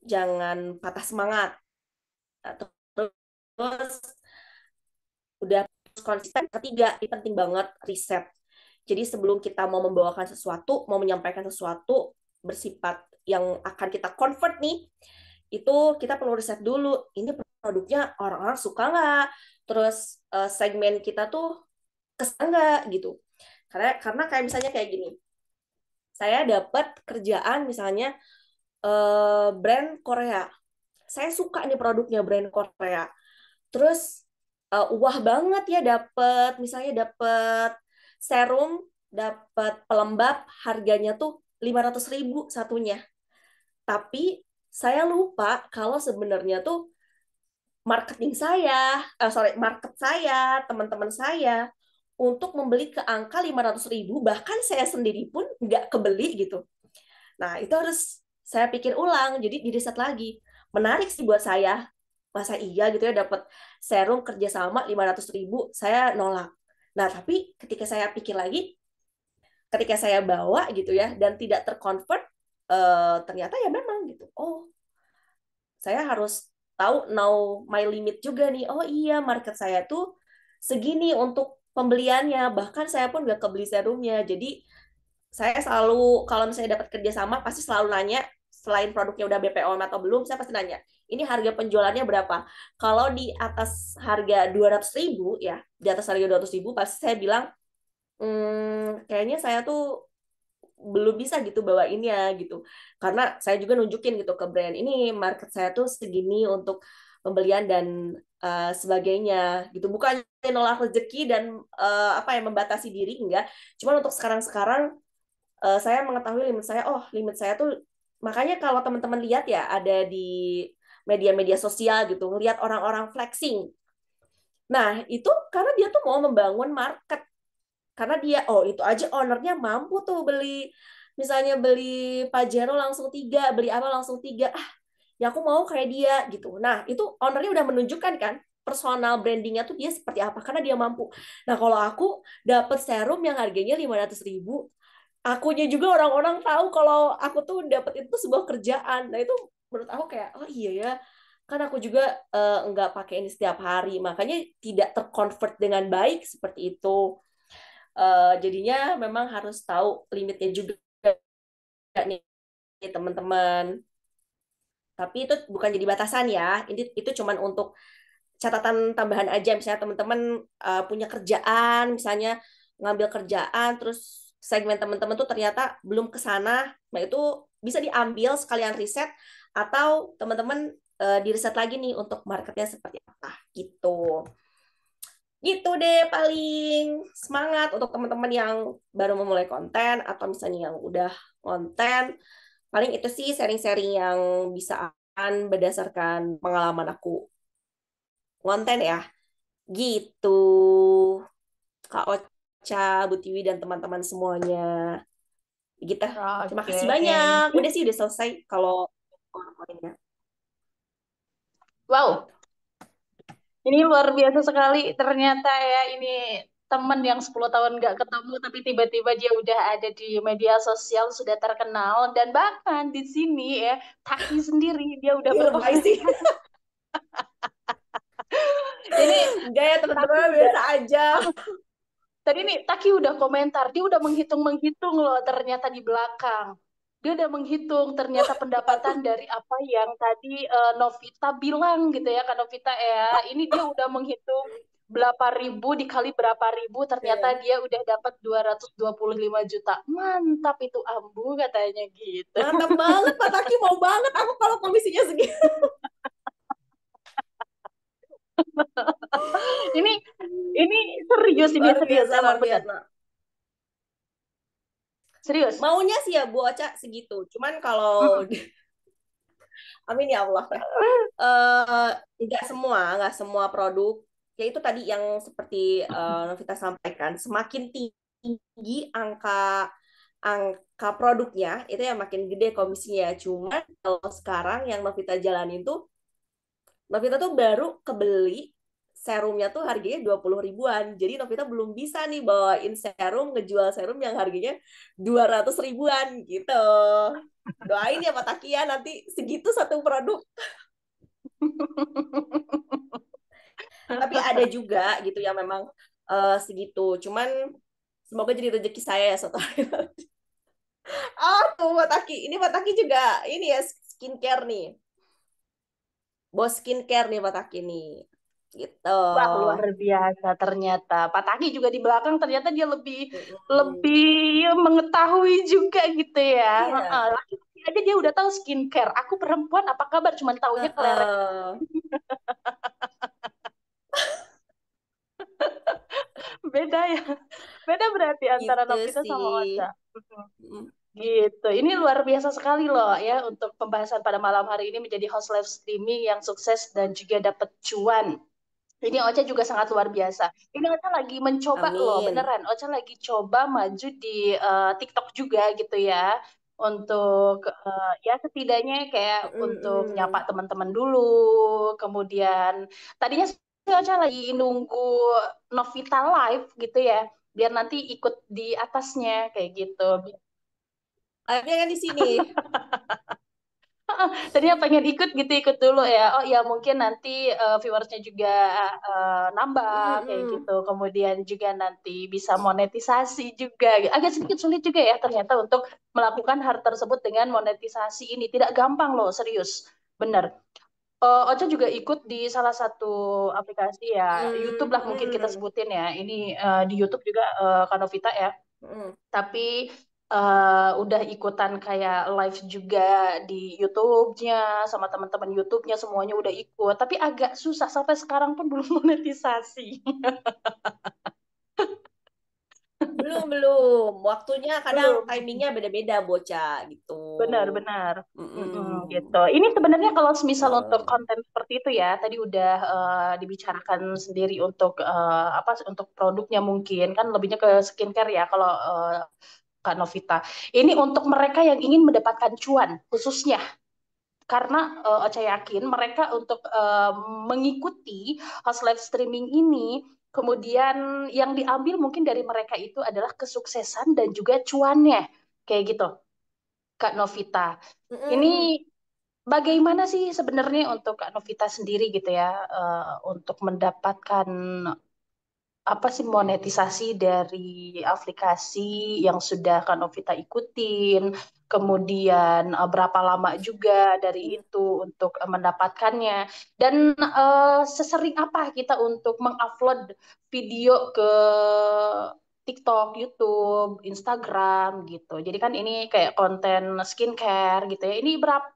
jangan patah semangat. Terus udah konsisten. Ketiga, ini penting banget riset. Jadi sebelum kita mau membawakan sesuatu, mau menyampaikan sesuatu bersifat yang akan kita convert nih, itu kita perlu riset dulu. Ini produknya orang-orang suka nggak? Terus segmen kita tuh kesana nggak gitu. Karena kayak misalnya kayak gini, saya dapat kerjaan misalnya brand Korea. Saya suka nih produknya brand Korea. Terus wah banget ya dapat misalnya dapat serum, dapat pelembab harganya tuh 500.000 satunya. Tapi saya lupa kalau sebenarnya tuh market saya, teman-teman saya untuk membeli ke angka 500.000, bahkan saya sendiri pun nggak kebeli gitu. Nah, itu harus saya pikir ulang, jadi diriset lagi. Menarik sih buat saya. Masa iya gitu ya dapat serum kerjasama 500.000, saya nolak. Nah, tapi ketika saya pikir lagi, ketika saya bawa gitu ya, dan tidak terconvert, ternyata ya memang gitu. Oh, saya harus tahu know my limit juga nih. Oh iya, market saya tuh segini untuk pembeliannya. Bahkan saya pun nggak kebeli serumnya. Jadi saya selalu kalau misalnya dapat kerjasama pasti selalu nanya selain produknya udah BPOM atau belum, saya pasti nanya ini harga penjualannya berapa. Kalau di atas harga 200.000 ya, di atas harga 200.000 pasti saya bilang kayaknya saya tuh belum bisa gitu bawainnya gitu, karena saya juga nunjukin gitu ke brand ini market saya tuh segini untuk pembelian dan sebagainya gitu, bukan nolak rezeki dan apa ya membatasi diri, enggak, cuman untuk sekarang saya mengetahui limit saya. Oh, limit saya tuh makanya kalau teman-teman lihat ya ada di media-media sosial gitu, ngelihat orang-orang flexing. Nah, itu karena dia tuh mau membangun market. Karena dia, oh itu aja ownernya mampu tuh beli, misalnya beli Pajero langsung 3, beli apa langsung 3. Ah, ya aku mau kayak dia gitu. Nah, itu ownernya udah menunjukkan kan personal brandingnya tuh dia seperti apa karena dia mampu. Nah, kalau aku dapat serum yang harganya 500.000, akunya juga orang-orang tahu kalau aku tuh dapat itu sebuah kerjaan. Nah, itu menurut aku kayak, oh iya ya, kan aku juga nggak pakai ini setiap hari, makanya tidak terconvert dengan baik seperti itu. Jadinya memang harus tahu limitnya juga nih teman-teman. Tapi itu bukan jadi batasan ya. Itu cuman untuk catatan tambahan aja. Misalnya teman-teman punya kerjaan, misalnya ngambil kerjaan, terus segmen teman-teman tuh ternyata belum ke sana, nah itu bisa diambil sekalian riset atau teman-teman di riset lagi nih untuk marketnya seperti apa gitu. Gitu deh paling semangat untuk teman-teman yang baru memulai konten atau misalnya yang udah konten. Paling itu sih sharing-sharing yang bisa berdasarkan pengalaman aku konten ya. Gitu. Kak Ocha, Bu Tiwi dan teman-teman semuanya. Gitu. Terima Oke. kasih banyak. Udah sih udah selesai kalau poinnya. Wow, ini luar biasa sekali. Ternyata ya ini teman yang 10 tahun nggak ketemu, tapi tiba-tiba dia udah ada di media sosial, sudah terkenal. Dan bahkan di sini ya, Taki sendiri, dia udah Ih, lebay berprofesi. sih. Ini Enggak ya Taki teman-teman, udah, biasa aja. tadi nih Taki udah komentar, dia udah menghitung-menghitung loh ternyata di belakang. Dia udah menghitung ternyata pendapatan dari apa yang tadi Novita bilang gitu ya, Kak Novita ya. Ini dia udah menghitung berapa ribu dikali berapa ribu, ternyata Iya. dia udah dapat 225 juta. Mantap itu Ambu katanya gitu. Mantap banget, Pak Taki mau banget aku kalau komisinya segitu. Ini ini serius, ini Luar serius biasa, emang luar benar. biasa. Serius. Maunya sih ya Bu Ocha segitu. Cuman kalau Mm-mm. amin ya Allah ya. Nggak semua produk. Ya itu tadi yang seperti Novita sampaikan. Semakin tinggi angka produknya itu yang makin gede komisinya. Cuma kalau sekarang yang Novita jalanin tuh, Novita tuh baru kebeli serumnya tuh harganya 20 ribuan. Jadi Novita belum bisa nih bawain serum, ngejual serum yang harganya 200 ribuan gitu. Doain ya Pak Takia nanti segitu satu produk. Tapi ada juga gitu yang memang segitu. Cuman semoga jadi rezeki saya ya suatu hari. Oh, tuh Pak Taki. Ini Pak Taki juga ini ya skincare nih. Bos skincare nih Pak Taki nih. Gitu. Wah, luar biasa ternyata. Pak Taki juga di belakang ternyata dia lebih Mm-mm. lebih mengetahui juga gitu ya. Heeh, Iya. laki-laki aja dia udah tahu skincare. Aku perempuan apa kabar? Cuman taunya kelereng. Heeh. Beda ya. Beda berarti antara Gitu Novita sama sih. Ocha. Mhm. Mm. Gitu. Ini luar biasa sekali loh ya untuk pembahasan pada malam hari ini menjadi host live streaming yang sukses dan juga dapat cuan. Ini Ocha juga sangat luar biasa. Ini Ocha lagi mencoba loh, Amin. beneran. Ocha lagi coba maju di TikTok juga gitu ya. Untuk ya setidaknya kayak untuk nyapa Mm-mm. teman-teman dulu. Kemudian tadinya sih Ocha lagi nunggu Novita live gitu ya. Biar nanti ikut di atasnya kayak gitu. Live-nya kan di sini. Tadinya pengen ikut gitu, ikut dulu ya. Oh ya mungkin nanti viewersnya juga nambah kayak Mm-mm. gitu. Kemudian juga nanti bisa monetisasi juga. Agak sedikit sulit juga ya ternyata untuk melakukan hal tersebut dengan monetisasi ini. Tidak gampang loh, serius. Bener. Ocha juga ikut di salah satu aplikasi ya, YouTube lah mungkin kita Mm-mm. sebutin ya. Ini di YouTube juga Kanovita ya, Mm-mm. tapi udah ikutan kayak live juga di YouTube-nya sama teman-teman YouTube-nya semuanya udah ikut tapi agak susah sampai sekarang pun belum monetisasi. Belum, belum. Waktunya kadang Belum. timingnya beda-beda bocah gitu. Benar-benar. Mm-mm. Gitu. Ini sebenarnya kalau misal untuk Eh, konten seperti itu ya, tadi udah dibicarakan sendiri untuk apa untuk produknya mungkin kan lebihnya ke skincare ya kalau Kak Novita. Ini untuk mereka yang ingin mendapatkan cuan khususnya karena Ocha yakin mereka untuk mengikuti host live streaming ini kemudian yang diambil mungkin dari mereka itu adalah kesuksesan dan juga cuannya kayak gitu Kak Novita. mm-mm. Ini bagaimana sih sebenarnya untuk Kak Novita sendiri gitu ya untuk mendapatkan apa sih monetisasi dari aplikasi yang sudah Kak Novita ikutin, kemudian berapa lama juga dari itu untuk mendapatkannya, dan sesering apa kita untuk mengupload video ke TikTok, YouTube, Instagram gitu. Jadi kan ini kayak konten skincare gitu ya. Ini berapa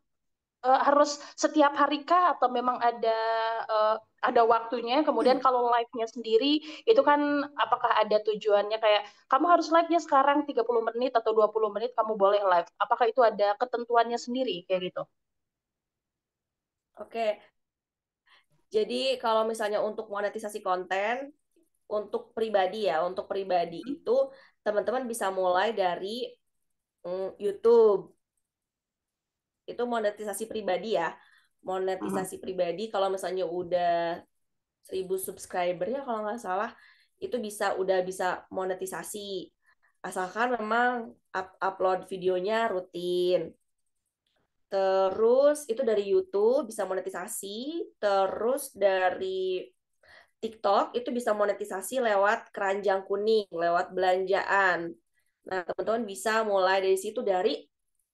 harus setiap hari kah atau memang eh, ada waktunya? Kemudian kalau live-nya sendiri itu kan apakah ada tujuannya kayak kamu harus live-nya sekarang 30 menit atau 20 menit kamu boleh live. Apakah itu ada ketentuannya sendiri kayak gitu? Oke, jadi kalau misalnya untuk monetisasi konten, untuk pribadi ya, untuk pribadi Hmm. itu teman-teman bisa mulai dari YouTube. Itu monetisasi pribadi ya. Hmm. Monetisasi pribadi kalau misalnya udah 1.000 subscriber ya kalau nggak salah, itu udah bisa monetisasi. Asalkan memang upload videonya rutin. Terus itu dari YouTube bisa monetisasi, terus dari TikTok itu bisa monetisasi lewat keranjang kuning, lewat belanjaan. Nah, teman-teman bisa mulai dari situ dari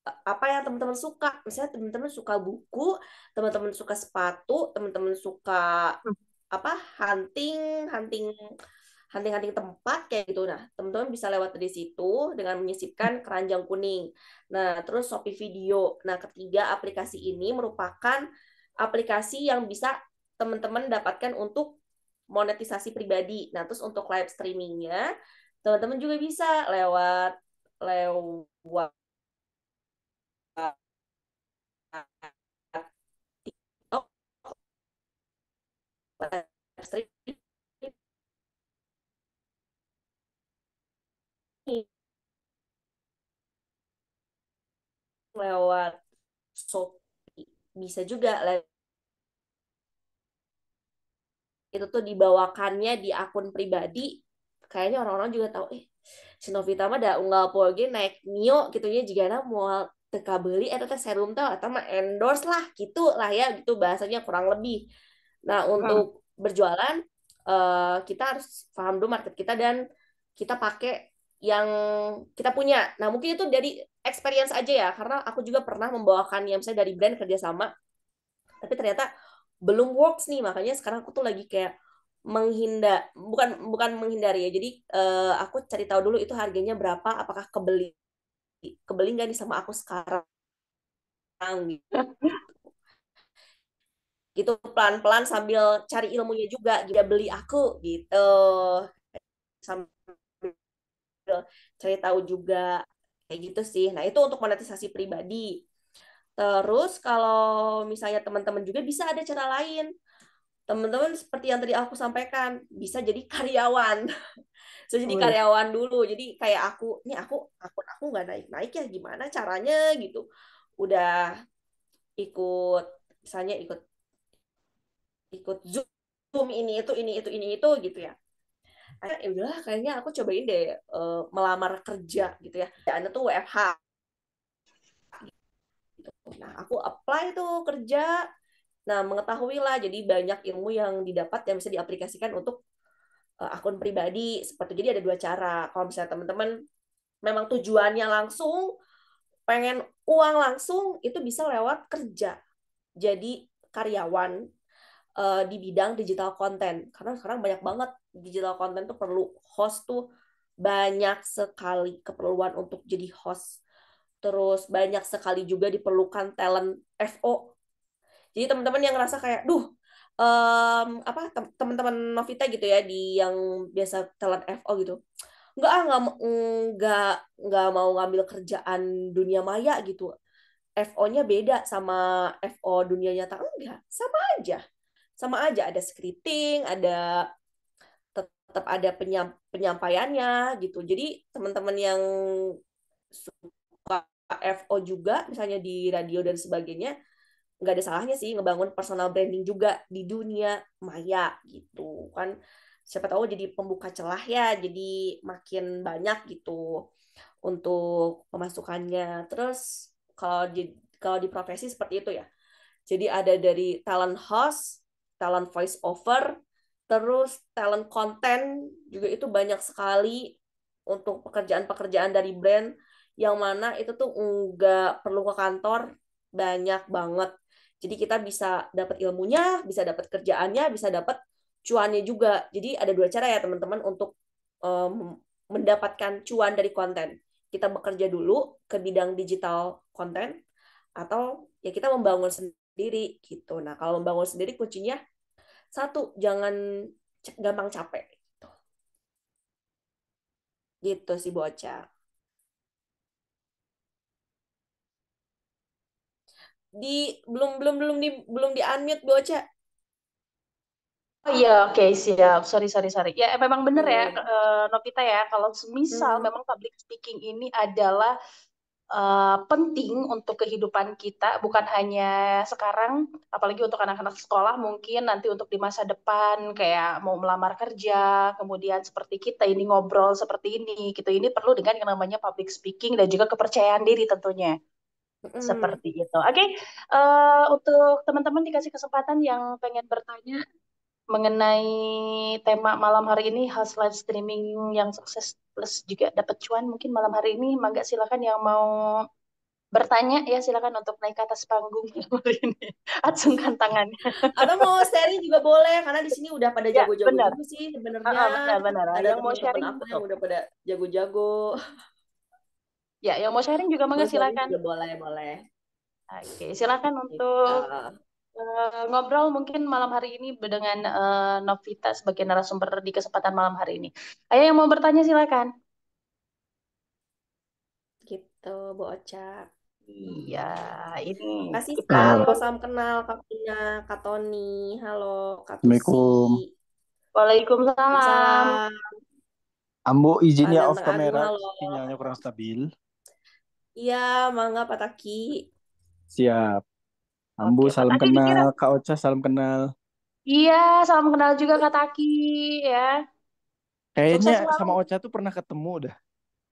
apa yang teman-teman suka. Misalnya teman-teman suka buku, teman-teman suka sepatu, teman-teman suka apa hunting, hunting hunting-hunting tempat kayak gitu. Nah, teman-teman bisa lewat dari situ dengan menyisipkan keranjang kuning. Nah, terus Shopee Video. Nah, ketiga aplikasi ini merupakan aplikasi yang bisa teman-teman dapatkan untuk monetisasi pribadi. Nah, terus untuk live streamingnya, teman-teman juga bisa lewat lewat TikTok live streaming lewat Shopee. Bisa juga itu tuh dibawakannya di akun pribadi. Kayaknya orang-orang juga tahu, si Novita mah ada unggal poge naik Mio gitu ya, jika mau teka beli atau teh serum tau atau mah endorse lah gitu lah ya, gitu bahasanya kurang lebih. Nah, untuk Hmm. berjualan kita harus paham dulu market kita dan kita pakai yang kita punya. Nah, mungkin itu dari experience aja ya, karena aku juga pernah membawakan yang misalnya dari brand kerjasama, tapi ternyata belum works nih, makanya sekarang aku tuh lagi kayak bukan bukan menghindari ya, jadi aku cari tahu dulu itu harganya berapa, apakah kebeli kebeli nggak nih sama aku sekarang gitu. Gitu pelan-pelan sambil cari ilmunya juga, dia beli aku gitu, sambil cari tahu juga kayak gitu sih. Nah, itu untuk monetisasi pribadi. Terus kalau misalnya teman-teman juga bisa ada cara lain. Teman-teman seperti yang tadi aku sampaikan, bisa jadi karyawan. Bisa jadi Wih. karyawan dulu. Jadi kayak akun aku nggak naik-naik ya, gimana caranya gitu. Udah ikut, misalnya ikut ikut Zoom ini itu gitu ya. Ya udahlah, kayaknya aku cobain deh melamar kerja gitu ya. Kerjaannya tuh WFH gitu. Nah, aku apply tuh kerja. Nah, mengetahui lah, jadi banyak ilmu yang didapat yang bisa diaplikasikan untuk akun pribadi. Seperti jadi ada dua cara. Kalau misalnya teman-teman memang tujuannya langsung pengen uang langsung, itu bisa lewat kerja. Jadi karyawan di bidang digital content. Karena sekarang banyak banget digital content tuh perlu host tuh, banyak sekali keperluan untuk jadi host. Terus banyak sekali juga diperlukan talent FO. Jadi teman-teman yang ngerasa kayak, duh, apa teman-teman Novita gitu ya, di yang biasa talent FO gitu, nggak nggak mau ngambil kerjaan dunia maya gitu. FO-nya beda sama FO dunia nyata, enggak, sama aja ada scripting, ada tetap ada penyampaiannya gitu. Jadi teman-teman yang suka FO juga, misalnya di radio dan sebagainya, nggak ada salahnya sih ngebangun personal branding juga di dunia maya gitu kan. Siapa tahu jadi pembuka celah ya, jadi makin banyak gitu untuk pemasukannya. Terus kalau di profesi seperti itu ya, jadi ada dari talent host, talent voice over, terus talent content juga, itu banyak sekali untuk pekerjaan-pekerjaan dari brand yang mana itu tuh nggak perlu ke kantor, banyak banget. Jadi kita bisa dapat ilmunya, bisa dapat kerjaannya, bisa dapat cuannya juga. Jadi ada dua cara ya teman-teman untuk mendapatkan cuan dari konten. Kita bekerja dulu ke bidang digital konten, atau ya kita membangun sendiri gitu. Nah, kalau membangun sendiri kuncinya satu, jangan gampang capek. Gitu sih bocah. Belum di unmute bocah. Oh iya, oke, siap. Sorry, sorry, sorry. Ya, memang benar ya, Hmm. Novita ya, kalau semisal Hmm. memang public speaking ini adalah penting untuk kehidupan kita, bukan hanya sekarang, apalagi untuk anak-anak sekolah, mungkin nanti untuk di masa depan, kayak mau melamar kerja, kemudian seperti kita ini ngobrol seperti ini, gitu. Ini perlu dengan yang namanya public speaking dan juga kepercayaan diri tentunya. Hmm. Seperti itu. Oke, untuk teman-teman dikasih kesempatan yang pengen bertanya mengenai tema malam hari ini, host live streaming yang sukses plus juga dapat cuan, mungkin malam hari ini, mangga silakan yang mau bertanya ya, silakan untuk naik ke atas panggung malam hari ini. Acungkan tangannya. Atau mau sharing juga boleh, karena di sini udah pada Ya, jago-jago benar. juga sih sebenarnya. Benar-benar. Ada Yang mau teman-teman sharing, aku yang betul. udah pada jago-jago. Ya, yang mau sharing juga Mau mangga sharing silakan. juga boleh, boleh. Oke, silakan Gitu. untuk ngobrol mungkin malam hari ini dengan Novita sebagai narasumber di kesempatan malam hari ini. Ayo yang mau bertanya silakan. Gitu, Bu Ocha. Iya, ini Kasih kita halo, salam kenal Kak Pina, Kak Tony. Halo, Kak Tusi. Assalamualaikum. Waalaikumsalam. Salam. Ambo Pak izin ya off Ganteng Agung, kamera, halo. sinyalnya kurang stabil. Iya, mangga Pak Taki. Siap. Ambu Oke, Pak salam Taki kenal, dikira. Kak Ocha salam kenal. Iya, salam kenal juga Kak Taki ya. Kayaknya Sukses sama selalu. Ocha tuh pernah ketemu dah.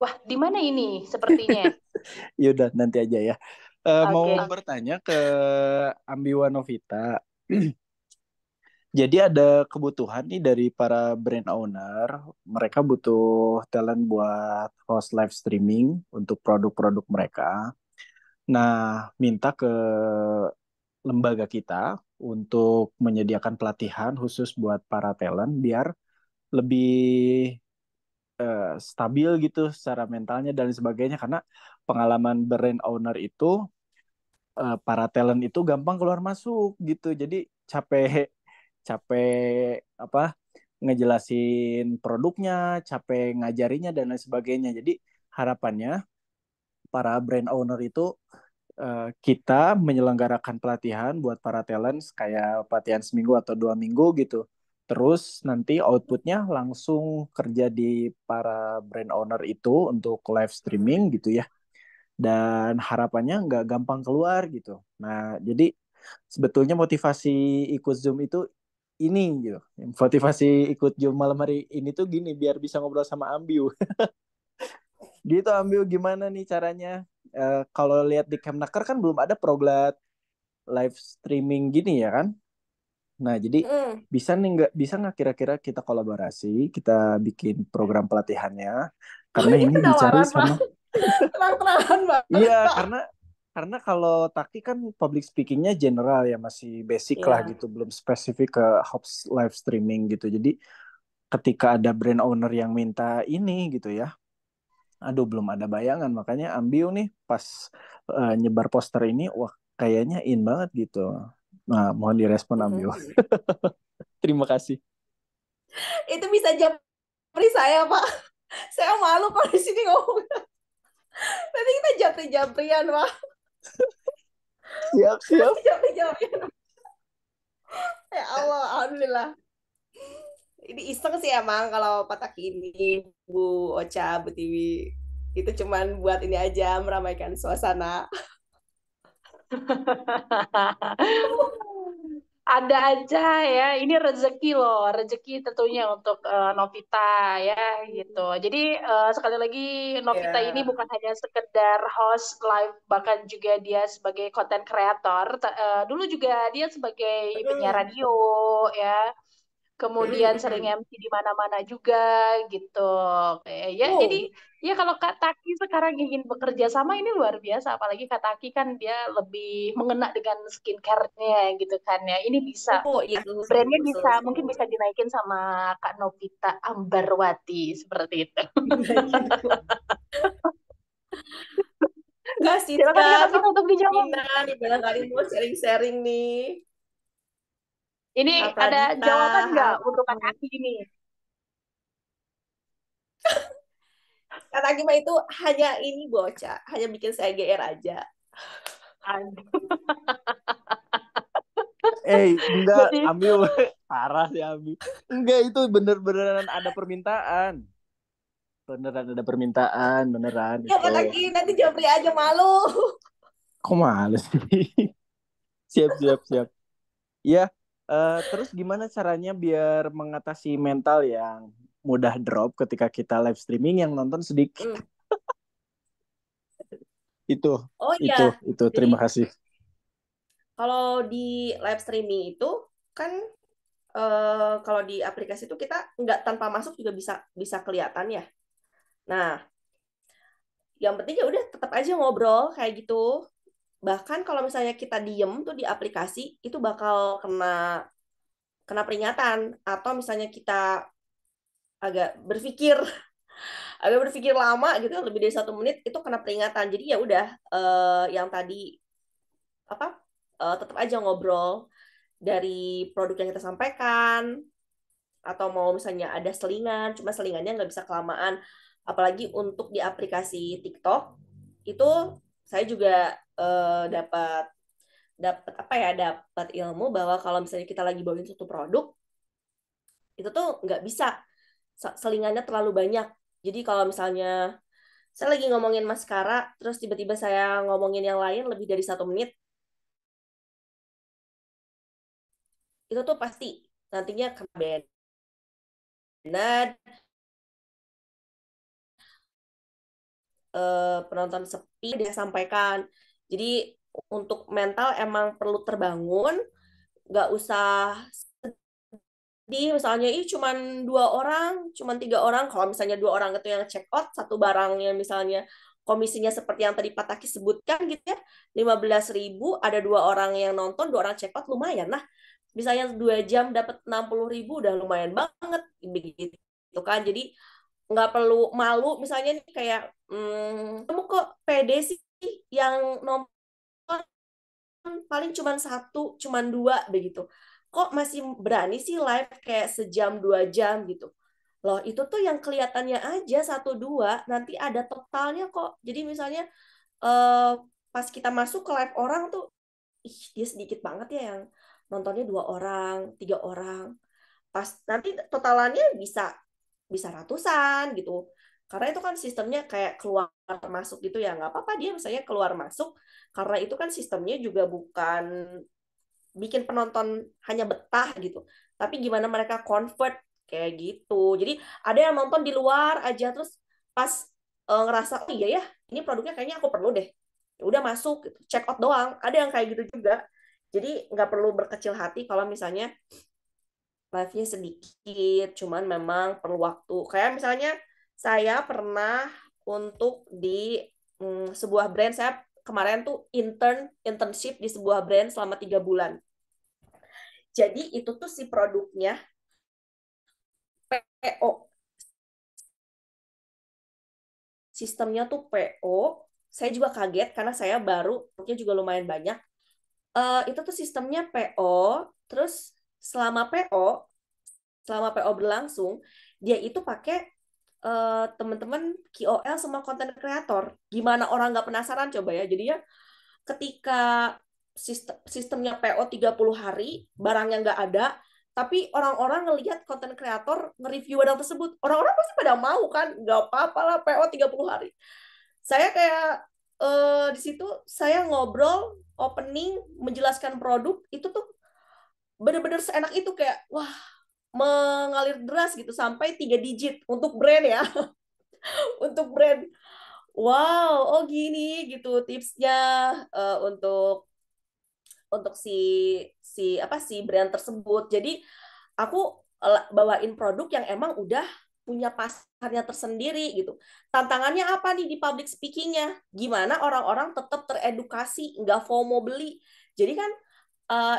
Wah, di mana ini sepertinya? Yaudah nanti aja ya. Mau Oke. bertanya ke Ambiwa Novita. Jadi ada kebutuhan nih dari para brand owner. Mereka butuh talent buat host live streaming untuk produk-produk mereka. Nah, minta ke lembaga kita untuk menyediakan pelatihan khusus buat para talent biar lebih stabil gitu secara mentalnya dan sebagainya karena pengalaman brand owner itu para talent itu gampang keluar masuk gitu. Jadi capek capek apa ngejelasin produknya, capek ngajarinya dan lain sebagainya. Jadi harapannya para brand owner itu kita menyelenggarakan pelatihan buat para talent kayak pelatihan seminggu atau 2 minggu gitu. Terus nanti outputnya langsung kerja di para brand owner itu untuk live streaming gitu ya. Dan harapannya nggak gampang keluar gitu. Nah, jadi sebetulnya motivasi ikut Zoom itu ini gitu. Motivasi ikut Zoom malam hari ini tuh gini biar bisa ngobrol sama Ambiu. Gitu Ambiu gimana nih caranya? Kalau lihat di Kemnaker kan belum ada proglat live streaming gini ya kan? Nah, jadi Mm. bisa nggak kira-kira kita kolaborasi, kita bikin program pelatihannya Oh, karena ini ini dicari penawaran, Pak. sama. Terang-terangan Iya, banget, Pak. karena kalau Taki kan public speakingnya general ya masih basic lah Iya. gitu, belum spesifik ke host live streaming gitu. Jadi ketika ada brand owner yang minta ini gitu ya, aduh belum ada bayangan makanya Ambil nih pas nyebar poster ini, wah kayaknya in banget gitu. Nah, mohon direspon Ambil. Terima kasih. Itu bisa japri saya, Pak. Saya malu kalau di sini ngomong. Nanti kita japri-japrian, Pak. Siap, siap. Japri-japrian. Ya Allah, alhamdulillah. Ini iseng sih emang kalau Pak Taki ini, Bu Ocha, Bu Tiwi. Itu cuman buat ini aja, meramaikan suasana. Ada aja ya, ini rezeki loh, rezeki tentunya untuk Novita ya gitu. Jadi sekali lagi Novita ini Ya. bukan hanya sekedar host live, bahkan juga dia sebagai content creator. Dulu juga dia sebagai penyiar Mm, radio ya. Kemudian mm, sering mm. MC di mana-mana juga gitu. Ya jadi Oh, ya kalau Kak Taki sekarang ingin bekerja sama ini luar biasa. Apalagi Kak Taki kan dia lebih mengena dengan skincare-nya gitu kan ya. Ini bisa oh, iya, betul, brandnya betul, bisa mungkin betul. bisa dinaikin sama Kak Novita Ambarwati seperti itu. Enggak sih, Silakan Kak Tian. Novita untuk dijawab. Mina nih, barangkali mau sharing-sharing nih. Ini Kak ada Pradita, jawaban nggak halo. untuk Kak Taki ini? Kata Gima itu hanya ini bocah, hanya bikin saya GR aja. Aduh. Enggak, Berarti Ambil parah sih Ambil. Enggak, itu bener-beneran ada permintaan. Beneran ada permintaan, beneran Ya itu. Kata Gima, nanti Jopri aja malu. Kok males sih? Siap, siap, siap. Ya, terus gimana caranya biar mengatasi mental yang mudah drop ketika kita live streaming yang nonton sedikit? Hmm. Itu, Oh itu, iya, itu. jadi Terima kasih. kalau di live streaming itu kan kalau di aplikasi itu kita nggak tanpa masuk juga bisa bisa kelihatan ya. Nah, yang penting ya udah tetap aja ngobrol kayak gitu. Bahkan kalau misalnya kita diem tuh di aplikasi itu bakal kena kena peringatan atau misalnya kita agak berpikir agak berpikir lama gitu lebih dari 1 menit itu kena peringatan jadi ya udah yang tadi apa tetap aja ngobrol dari produk yang kita sampaikan atau mau misalnya ada selingan cuma selingannya nggak bisa kelamaan apalagi untuk di aplikasi TikTok itu saya juga dapat dapat apa ya dapat ilmu bahwa kalau misalnya kita lagi bawain suatu produk itu tuh nggak bisa selingannya terlalu banyak jadi kalau misalnya Saya lagi ngomongin maskara, terus tiba-tiba saya ngomongin yang lain lebih dari 1 menit, itu tuh pasti nantinya kena banned, penonton sepi dia sampaikan. Jadi untuk mental emang perlu terbangun, nggak usah sedih misalnya cuman 2 orang, cuman 3 orang. Kalau misalnya 2 orang itu yang check out, satu barangnya misalnya komisinya seperti yang tadi Pak Taki sebutkan gitu ya, 15.000, ada 2 orang yang nonton, 2 orang check out, lumayan lah. Misalnya 2 jam dapat 60.000 udah lumayan banget begitu kan. Jadi nggak perlu malu misalnya nih kayak kamu kok pede sih yang nonton paling cuman 1, cuman 2 begitu. Kok masih berani sih live kayak sejam 2 jam gitu. Loh itu tuh yang kelihatannya aja 1 2, nanti ada totalnya kok. Jadi misalnya eh, pas kita masuk ke live orang tuh, ih dia sedikit banget ya yang nontonnya 2 orang, 3 orang. Pas nanti totalannya bisa bisa ratusan gitu. Karena itu kan sistemnya kayak keluar masuk gitu ya, nggak apa-apa dia misalnya keluar masuk, karena itu kan sistemnya juga bukan bikin penonton hanya betah gitu, tapi gimana mereka convert kayak gitu. Jadi ada yang nonton di luar aja, terus pas ngerasa oh iya ya ini produknya kayaknya aku perlu deh, ya udah masuk gitu. Check out doang, ada yang kayak gitu juga. Jadi nggak perlu berkecil hati kalau misalnya live-nya sedikit, cuman memang perlu waktu. Kayak misalnya saya pernah untuk di sebuah brand, saya kemarin tuh internship di sebuah brand selama 3 bulan. Jadi itu tuh si produknya PO, sistemnya tuh PO. Saya juga kaget karena saya baru, produknya juga lumayan banyak. Itu tuh sistemnya PO, terus selama PO berlangsung, dia itu pakai teman-teman KOL sama konten kreator. Gimana orang nggak penasaran coba ya? Jadinya ketika sistemnya PO 30 hari, barangnya nggak ada, tapi orang-orang ngelihat konten kreator nge-review barang tersebut. Orang-orang pasti pada mau kan? Nggak apa-apa lah PO 30 hari. Saya kayak di situ saya ngobrol, opening, menjelaskan produk, itu tuh bener-bener seenak itu kayak, wah, mengalir deras gitu sampai 3 digit untuk brand ya. Untuk brand. Wow, oh gini gitu tipsnya untuk si si apa si brand tersebut. Jadi aku bawain produk yang emang udah punya pasarnya tersendiri gitu. Tantangannya apa nih di public speakingnya? Gimana orang-orang tetap teredukasi, nggak FOMO beli. Jadi kan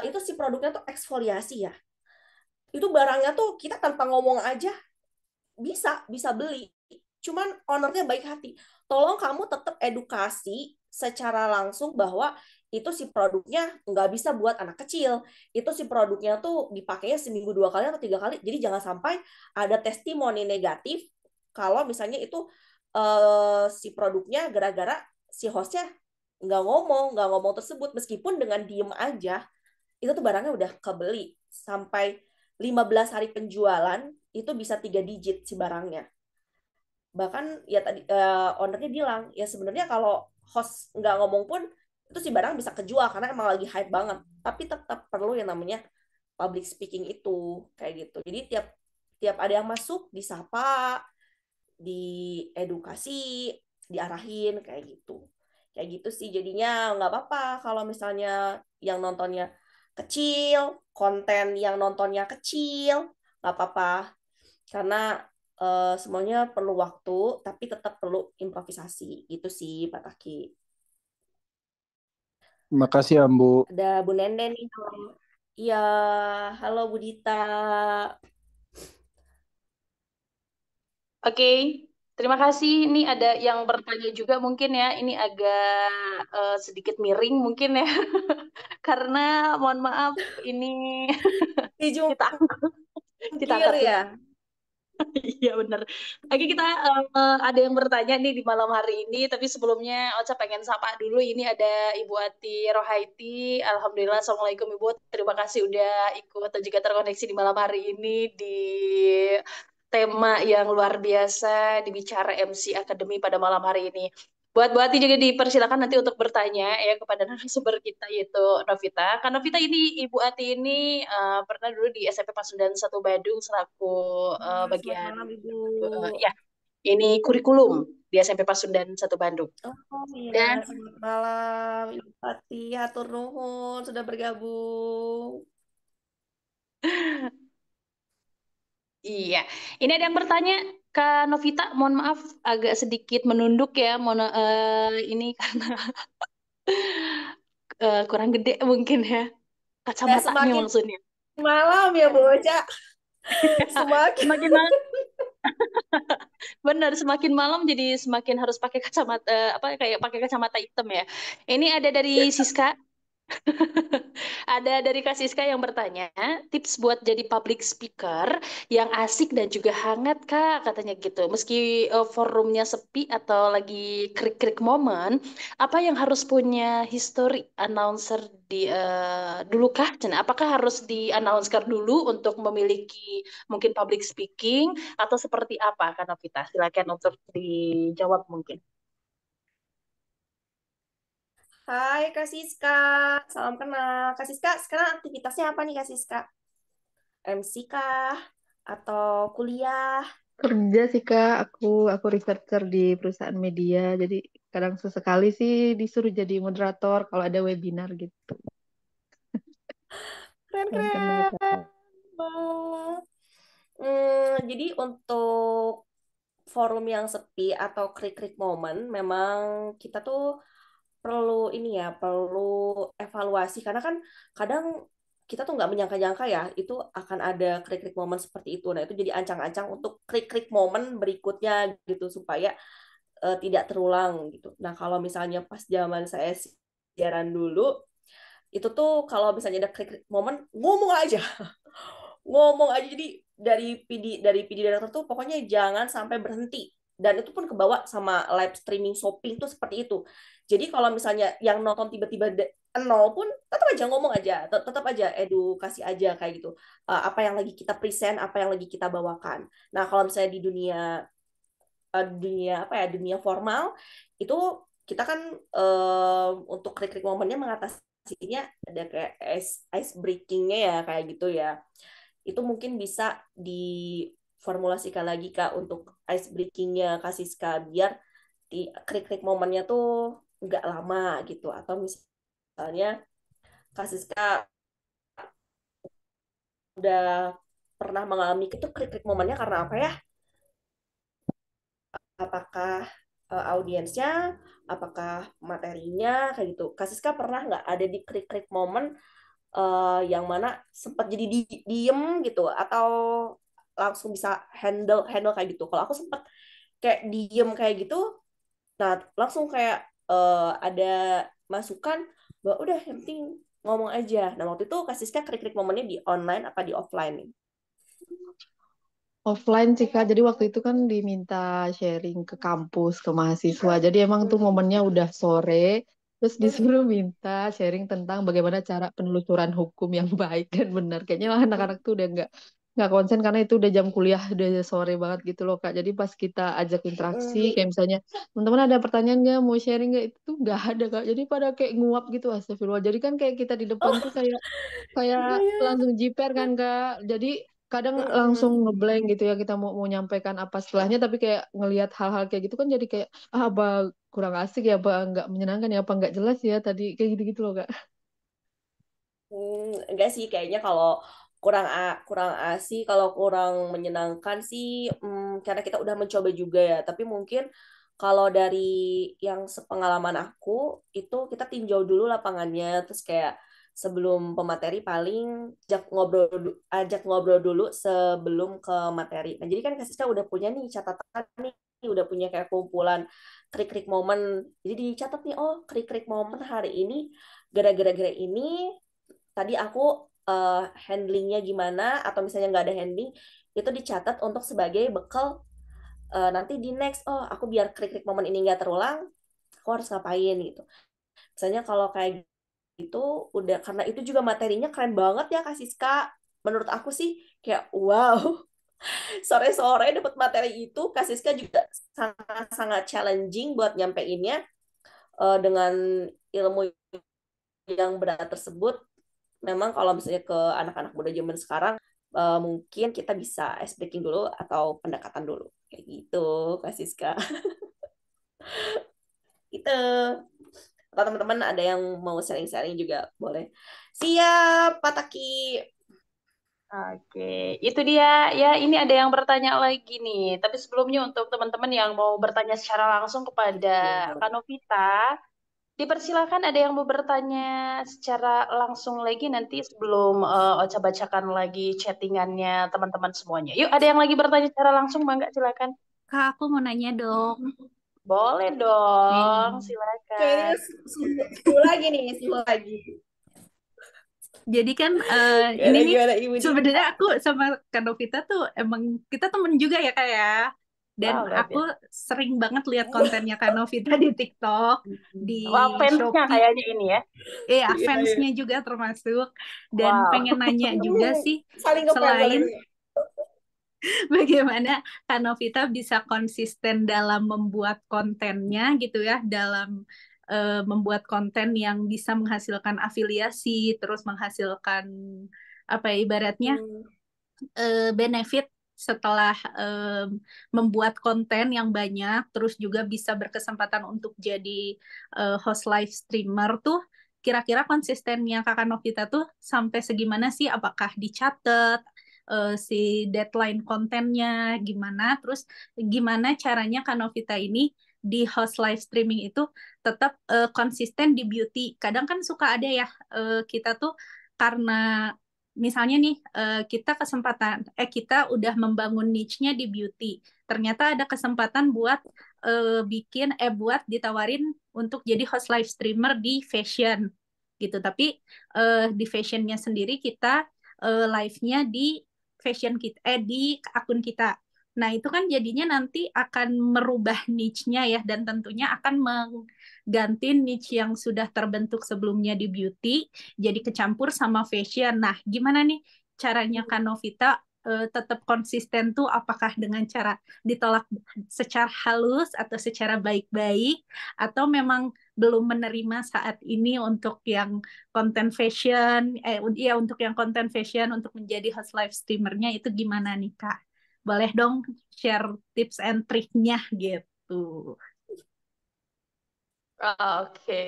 itu si produknya tuh eksfoliasi ya. Itu barangnya tuh kita tanpa ngomong aja bisa beli. Cuman ownernya baik hati. Tolong kamu tetap edukasi secara langsung bahwa itu si produknya nggak bisa buat anak kecil. Itu si produknya tuh dipakainya seminggu 2 kali atau 3 kali. Jadi jangan sampai ada testimoni negatif kalau misalnya itu si produknya gara-gara si hostnya nggak ngomong tersebut, meskipun dengan diem aja itu tuh barangnya udah kebeli sampai 15 hari penjualan, itu bisa 3 digit si barangnya. Bahkan ya tadi ownernya bilang ya sebenarnya kalau host nggak ngomong pun itu si barang bisa kejual karena emang lagi hype banget, tapi tetap perlu yang namanya public speaking itu kayak gitu. Jadi tiap tiap ada yang masuk disapa, diedukasi, diarahin kayak gitu sih. Jadinya nggak apa-apa kalau misalnya yang nontonnya kecil, konten yang nontonnya kecil, nggak apa-apa karena semuanya perlu waktu, tapi tetap perlu improvisasi. Gitu sih, Pak Taki. Makasih Ambu. Ada Bu Nenden nih. Iya, halo Bu Dita. Oke, terima kasih. Ini ada yang bertanya juga mungkin ya. Ini agak sedikit miring mungkin ya. Karena mohon maaf ini Di kita kita jungkir angkat dulu. ya. Iya benar. Oke, kita ada yang bertanya nih di malam hari ini, tapi sebelumnya Ocha pengen sapa dulu. Ini ada Ibu Ati Rohaiti. Alhamdulillah, Assalamualaikum Ibu. Terima kasih udah ikut dan juga terkoneksi di malam hari ini di tema yang luar biasa dibicara MC Academy pada malam hari ini. Buat Bu Ati juga dipersilakan nanti untuk bertanya ya kepada narasumber kita yaitu Novita. Kan Novita ini Ibu Ati ini pernah dulu di SMP Pasundan 1 Badung selaku Selamat bagian malam, Ibu. ya ini kurikulum di SMP Pasundan 1 Bandung. Oh iya, Dan selamat malam, Ibu Pati. Hatur nuhun sudah bergabung. iya, ini ada yang bertanya, Kak Novita, mohon maaf agak sedikit menunduk ya, ini karena kurang gede mungkin ya, Ya, kacamatanya semakin maksudnya. malam ya, Bu Ocha. Semakin. Semakin malam, benar, semakin malam jadi semakin harus pakai kacamata, apa kayak pakai kacamata hitam ya. Ini ada dari Siska. Ada dari Kak Siska yang bertanya, tips buat jadi public speaker yang asik dan juga hangat Kak, katanya gitu. Meski forumnya sepi atau lagi krik-krik momen, apa yang harus punya history announcer dulu kah? Cen? Apakah harus di-announcer dulu untuk memiliki mungkin public speaking atau seperti apa Kak Novita? Silakan untuk dijawab mungkin. Hai Kak Siska, salam kenal. Kak Siska, sekarang aktivitasnya apa nih Kak Siska? MC kah? Atau kuliah? Kerja sih Kak, aku researcher di perusahaan media, jadi kadang sesekali sih disuruh jadi moderator kalau ada webinar gitu. Salam kenal Keren-keren Kak. banget. Jadi untuk forum yang sepi atau krik-krik momen, memang kita tuh perlu ini ya, perlu evaluasi karena kan kadang kita tuh nggak menyangka-nyangka ya itu akan ada krik-krik momen seperti itu. Nah, itu jadi ancang-ancang untuk krik-krik momen berikutnya gitu supaya tidak terulang gitu. Nah, kalau misalnya pas zaman saya siaran dulu, itu tuh kalau misalnya ada krik-krik momen, ngomong aja. Ngomong aja jadi dari PD director tuh pokoknya jangan sampai berhenti dan itu pun kebawa sama live streaming shopping tuh seperti itu. Jadi kalau misalnya yang nonton tiba-tiba nol pun tetap aja ngomong aja, tetap aja edukasi aja kayak gitu. Apa yang lagi kita present, apa yang lagi kita bawakan. Nah, kalau misalnya di dunia apa ya, dunia formal itu kita kan untuk krik-krik momennya mengatasinya ada kayak ice breakingnya ya kayak gitu ya. Itu mungkin bisa diformulasikan lagi Kak untuk ice breakingnya Kak Siska biar di krik-krik momennya tuh nggak lama gitu atau misalnya Kak Siska udah pernah mengalami itu krik-krik momennya karena apa ya? Apakah audiensnya, apakah materinya kayak gitu. Kak Siska pernah nggak ada di krik-krik momen yang mana sempat jadi diem gitu atau langsung bisa handle handle kayak gitu. Kalau aku sempat kayak diem kayak gitu, nah langsung kayak ada masukan bahwa udah yang penting ngomong aja. Nah waktu itu Kak Siska krik-krik momennya di online apa di offline nih? Offline sih Kak, jadi waktu itu kan diminta sharing ke kampus, ke mahasiswa. Jadi emang tuh Hmm. momennya udah sore, terus disuruh minta sharing tentang bagaimana cara penelusuran hukum yang baik dan benar. Kayaknya anak-anak tuh udah nggak konsen karena itu udah jam kuliah, udah sore banget gitu loh Kak. Jadi pas kita ajak interaksi, kayak misalnya teman-teman ada pertanyaan nggak, mau sharing nggak, itu tuh nggak ada Kak. Jadi pada kayak nguap gitu, astagfirullah. Jadi kan kayak kita di depan tuh Oh kayak kayak iya iya. langsung jiper kan Kak. Jadi kadang langsung Mm-mm. ngeblank gitu ya kita mau mau nyampaikan apa setelahnya tapi kayak ngelihat hal-hal kayak gitu kan jadi kayak apa kurang asik ya apa nggak menyenangkan ya apa nggak jelas ya tadi kayak gitu-gitu loh Kak. Enggak sih kayaknya kalau kurang asik kalau kurang menyenangkan sih karena kita udah mencoba juga ya tapi mungkin kalau dari yang sepengalaman aku itu kita tinjau dulu lapangannya terus kayak sebelum pemateri paling ajak ngobrol dulu sebelum ke materi. Nah jadi kan Kak Siska udah punya nih catatan nih udah punya kayak kumpulan krik-krik momen jadi dicatat nih oh krik-krik momen hari ini gara-gara ini tadi aku handlingnya gimana atau misalnya nggak ada handling itu dicatat untuk sebagai bekal nanti di next oh aku biar krik-krik momen ini nggak terulang aku harus ngapain gitu misalnya kalau kayak gitu udah karena itu juga materinya keren banget ya Kak Siska menurut aku sih kayak wow Sore-sore dapat materi itu, Kak Siska juga sangat-sangat challenging buat nyampeinnya dengan ilmu yang berat tersebut. Memang kalau misalnya ke anak-anak muda zaman sekarang, mungkin kita bisa ice breaking dulu atau pendekatan dulu. Kayak gitu, Kak Siska. Gitu. Kalau teman-teman ada yang mau sharing-sharing juga boleh. Siap, Pak Taki. Oke, itu dia ya. Ini ada yang bertanya lagi nih. Tapi sebelumnya untuk teman-teman yang mau bertanya secara langsung kepada Iya. Kak Novita, dipersilakan ada yang mau bertanya secara langsung lagi nanti sebelum Ocha bacakan lagi chattingannya teman-teman semuanya. Yuk, ada yang lagi bertanya secara langsung, Bangga, silakan. Kak, aku mau nanya dong. Boleh dong, Nih, silakan. Kayaknya suhu lagi nih, suhu lagi. jadi kan ini nih Gimana Ibu Dita? sebenarnya aku sama Kak Novita tuh emang kita temen juga ya Kak ya. Dan Wow, luar aku biasa. sering banget lihat kontennya Kak Novita di TikTok, di Wah, fansnya Shopee. kayaknya ini ya. Iya, Iya, iya. fansnya juga termasuk. Dan Wow. pengen nanya juga sih, Saling ngefans, saling selain bagaimana Kak Novita bisa konsisten dalam membuat kontennya gitu ya, dalam membuat konten yang bisa menghasilkan afiliasi, terus menghasilkan apa ya, ibaratnya benefit setelah membuat konten yang banyak, terus juga bisa berkesempatan untuk jadi host live streamer tuh. Kira-kira konsistennya Kakak Novita tuh sampai segimana sih? Apakah dicatat si deadline kontennya gimana? Terus gimana caranya Kak Novita ini di host live streaming itu tetap konsisten di beauty? Kadang kan suka ada ya kita tuh karena misalnya nih kita udah membangun niche-nya di beauty. Ternyata ada kesempatan buat buat ditawarin untuk jadi host live streamer di fashion gitu. Tapi di fashionnya sendiri kita live-nya di di akun kita. Nah, itu kan jadinya nanti akan merubah niche-nya ya, dan tentunya akan mengganti niche yang sudah terbentuk sebelumnya di beauty jadi kecampur sama fashion. Nah, gimana nih caranya Kak Novita tetap konsisten tuh, apakah dengan cara ditolak secara halus atau secara baik-baik, atau memang belum menerima saat ini untuk yang konten fashion, untuk yang konten fashion untuk menjadi host live streamernya itu gimana nih Kak? Boleh dong share tips and triknya gitu. Oke.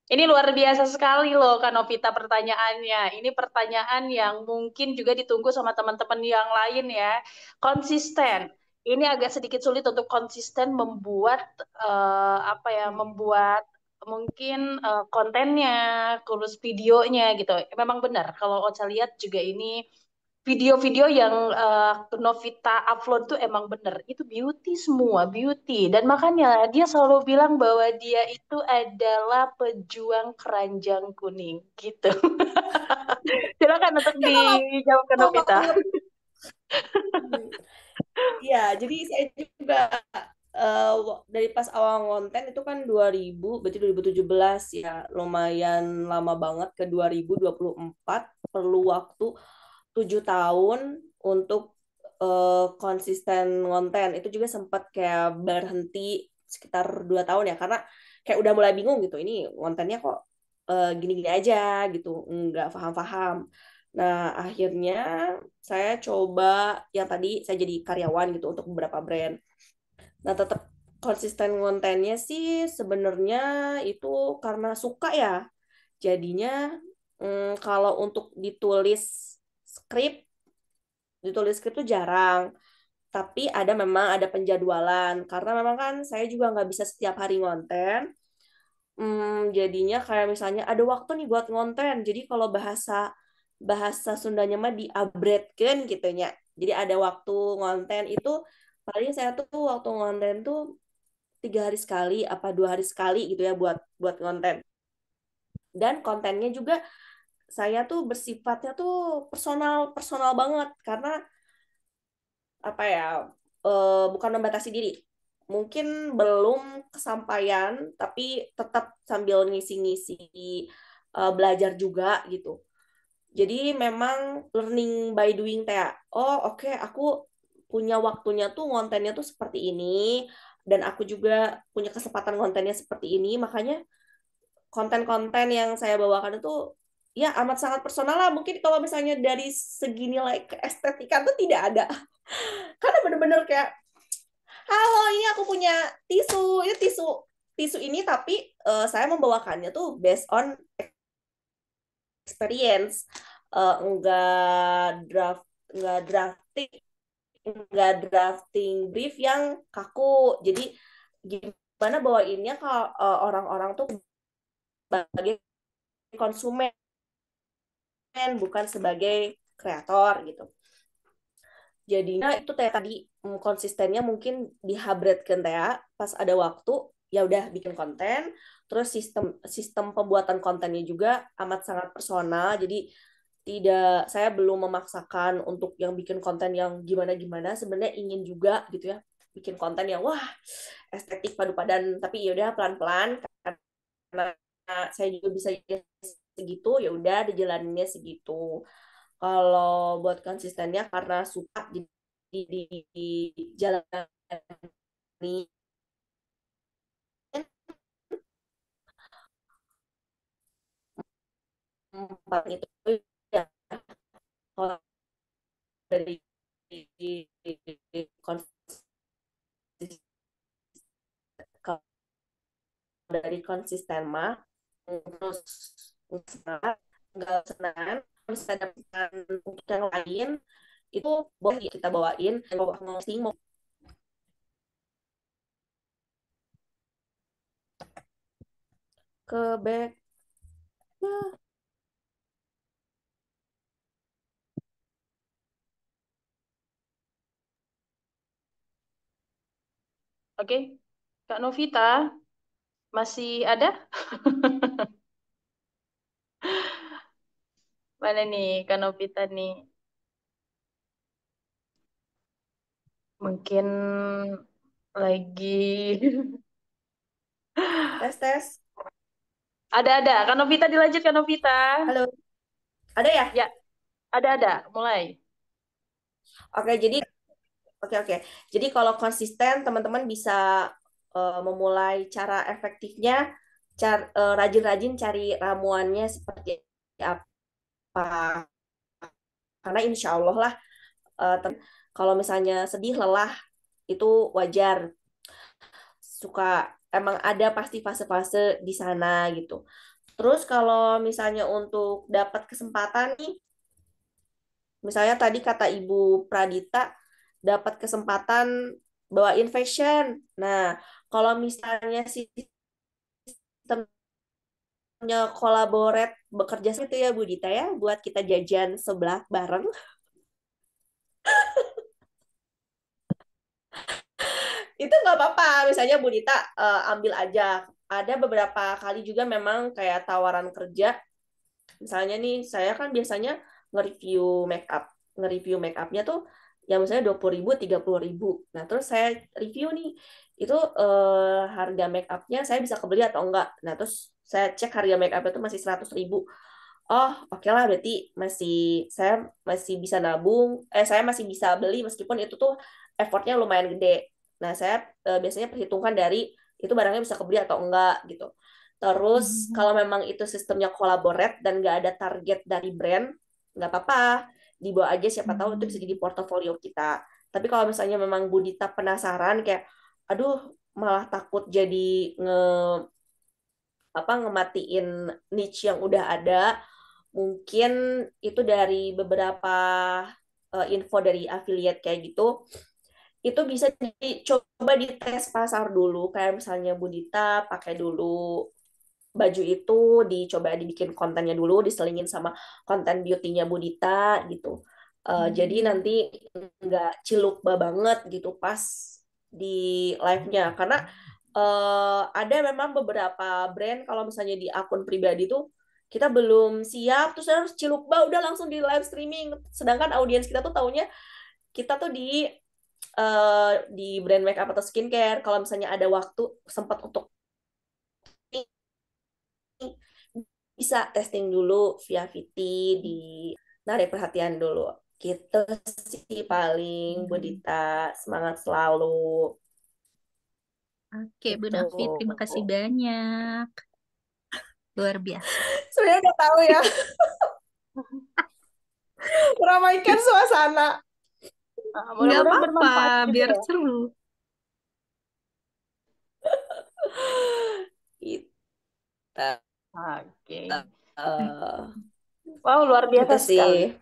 Ini luar biasa sekali loh, Kak Novita, pertanyaannya. Ini pertanyaan yang mungkin juga ditunggu sama teman-teman yang lain ya. Konsisten. Ini agak sedikit sulit untuk konsisten membuat apa ya, membuat mungkin kontennya, kurus videonya gitu. Memang benar. Kalau Ocha lihat juga ini video-video yang Novita upload tuh emang bener. Itu beauty semua, beauty. Dan makanya dia selalu bilang bahwa dia itu adalah pejuang keranjang kuning gitu. Silakan untuk Kenapa dijawab ke Bapak Novita. Iya, jadi saya juga dari pas awal konten itu kan 2000, berarti 2017 ya, lumayan lama banget ke 2024, perlu waktu 7 tahun untuk konsisten konten. Itu juga sempat kayak berhenti sekitar 2 tahun ya, karena kayak udah mulai bingung gitu, ini kontennya kok gini-gini aja gitu, nggak paham-paham. Nah, akhirnya saya coba yang tadi saya jadi karyawan gitu untuk beberapa brand. Nah, tetap konsisten kontennya sih sebenarnya itu karena suka ya. Jadinya kalau untuk skrip, ditulis skrip tuh jarang. Tapi memang ada penjadwalan. Karena memang kan saya juga nggak bisa setiap hari ngonten. Jadinya kayak misalnya ada waktu nih buat ngonten. Jadi kalau bahasa bahasa Sundanya mah diabretkeun gitu nya. Jadi ada waktu ngonten itu paling saya tuh waktu ngonten tuh 3 hari sekali apa 2 hari sekali gitu ya buat buat ngonten. Dan kontennya juga saya tuh bersifatnya tuh personal personal banget karena apa ya bukan membatasi diri. Mungkin belum kesampaian tapi tetap sambil ngisi-ngisi belajar juga gitu. Jadi memang learning by doing teh. Oh, oke, aku punya waktunya tuh kontennya tuh seperti ini dan aku juga punya kesempatan kontennya seperti ini, makanya konten-konten yang saya bawakan itu ya amat sangat personal lah. Mungkin kalau misalnya dari segi nilai keestetikan tuh tidak ada. Karena bener-bener kayak, halo ini aku punya tisu, ini tisu tisu ini tapi saya membawakannya tuh based on experience. Enggak enggak drafting enggak drafting brief yang kaku. Jadi gimana bawainnya kalau orang-orang tuh sebagai konsumen bukan sebagai kreator gitu. Jadinya itu tadi konsistennya mungkin dihabretkan pas ada waktu ya udah bikin konten, terus sistem sistem pembuatan kontennya juga amat sangat personal. Jadi tidak saya belum memaksakan untuk yang bikin konten yang gimana-gimana, sebenarnya ingin juga gitu ya bikin konten yang wah estetik padu padan, tapi ya udah pelan-pelan karena saya juga bisa segitu ya udah dijalaninnya segitu. Kalau buat konsistennya karena suka di jalani itu ya kalau dari kalau dari konsisten mah terus semangat nggak senang bisa dapatkan untuk yang lain itu boleh kita bawain bawa ngosing mau ke back ya. Oke, Kak Novita masih ada? Mana nih Kak Novita nih? Mungkin lagi Tes tes ada. Kak Novita dilanjut Kak Novita. halo ada ya Ya, ada. Mulai. oke jadi oke jadi kalau konsisten teman-teman bisa memulai cara efektifnya rajin-rajin cari ramuannya seperti apa karena insya Allah lah kalau misalnya sedih lelah itu wajar suka emang ada pasti fase-fase di sana gitu. Terus kalau misalnya untuk dapat kesempatan nih, misalnya tadi kata Ibu Pradita dapat kesempatan bawain fashion. Nah, kalau misalnya sistemnya kolaborat bekerja itu ya Bu Dita ya, buat kita jajan sebelah bareng, itu nggak apa-apa. Misalnya Bu Dita ambil aja. Ada beberapa kali juga memang kayak tawaran kerja. Misalnya nih, saya kan biasanya nge-review make up. Nge-review make upnya tuh yang misalnya 20.000, 30.000. Nah, terus saya review nih, itu harga make upnya saya bisa kebeli atau enggak. Nah, terus saya cek harga make upnya tuh masih 100.000. Oh, oke lah, berarti saya masih bisa nabung, saya masih bisa beli meskipun itu tuh effortnya lumayan gede. Nah, saya biasanya perhitungkan dari itu barangnya bisa kebeli atau enggak gitu. Terus kalau memang itu sistemnya collaborate dan nggak ada target dari brand, nggak apa-apa, dibawa aja siapa tahu itu bisa jadi portofolio kita. Tapi kalau misalnya memang Budita penasaran kayak, aduh malah takut jadi ngematiin niche yang udah ada, mungkin itu dari beberapa info dari affiliate kayak gitu, itu bisa dicoba dites pasar dulu. Kayak misalnya Budita pakai dulu baju itu, dicoba dibikin kontennya dulu, diselingin sama konten beauty-nya Budita gitu. Jadi nanti nggak ciluk banget gitu pas di live-nya. Karena ada memang beberapa brand kalau misalnya di akun pribadi tuh kita belum siap terus harus cilukba udah langsung di live streaming, sedangkan audiens kita tuh taunya kita tuh di brand makeup atau skincare kalau misalnya ada waktu sempat untuk bisa testing dulu via VT, di narik perhatian dulu. Gitu sih paling, Bu Dita. Semangat selalu. Oke, Bu Gitu. Nafi, terima kasih banyak. Luar biasa. Sebenarnya udah tahu ya, meramaikan suasana. Nah, Nggak mudah-mudahan apa-apa, bermanfaat juga biar ya. seru. Kita Oke. eh, Wow, luar gitu biasa sih. sekali.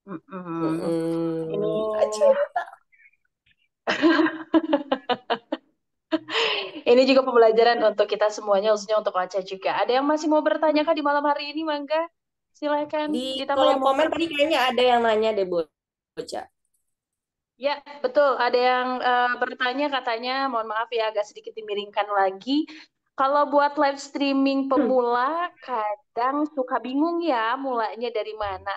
Mm-mm. Ini Aja. ini juga pembelajaran untuk kita semuanya, khususnya untuk Ocha juga. Ada yang masih mau bertanya kah di malam hari ini, Mangga? Silakan. Di Ditambah kolom yang mau komen tadi kayaknya ada yang nanya deh, Boca. Ya, betul. Ada yang bertanya katanya, mohon maaf ya agak sedikit dimiringkan lagi. Kalau buat live streaming pemula, kadang suka bingung ya mulainya dari mana,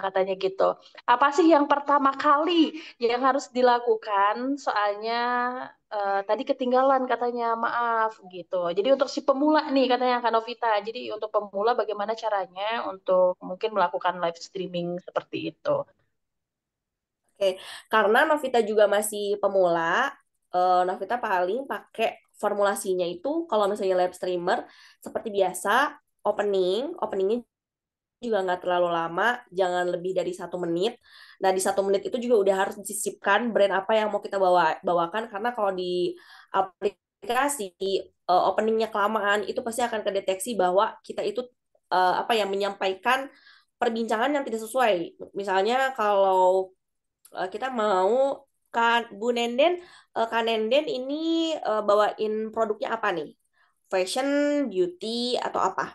katanya gitu. Apa sih yang pertama kali yang harus dilakukan? Soalnya tadi ketinggalan katanya, maaf gitu. Jadi untuk si pemula nih katanya Kak Novita. Jadi untuk pemula bagaimana caranya untuk mungkin melakukan live streaming seperti itu? Oke, karena Novita juga masih pemula, Novita paling pakai formulasinya itu kalau misalnya live streamer seperti biasa, openingnya juga nggak terlalu lama, jangan lebih dari 1 menit. Nah, di 1 menit itu juga udah harus disisipkan brand apa yang mau kita bawakan, karena kalau di aplikasi openingnya kelamaan, itu pasti akan kedeteksi bahwa kita itu apa ya, menyampaikan perbincangan yang tidak sesuai. Misalnya kalau kita mau kan Bu Nenden, Kak Nenden ini bawain produknya apa nih? Fashion, beauty, atau apa?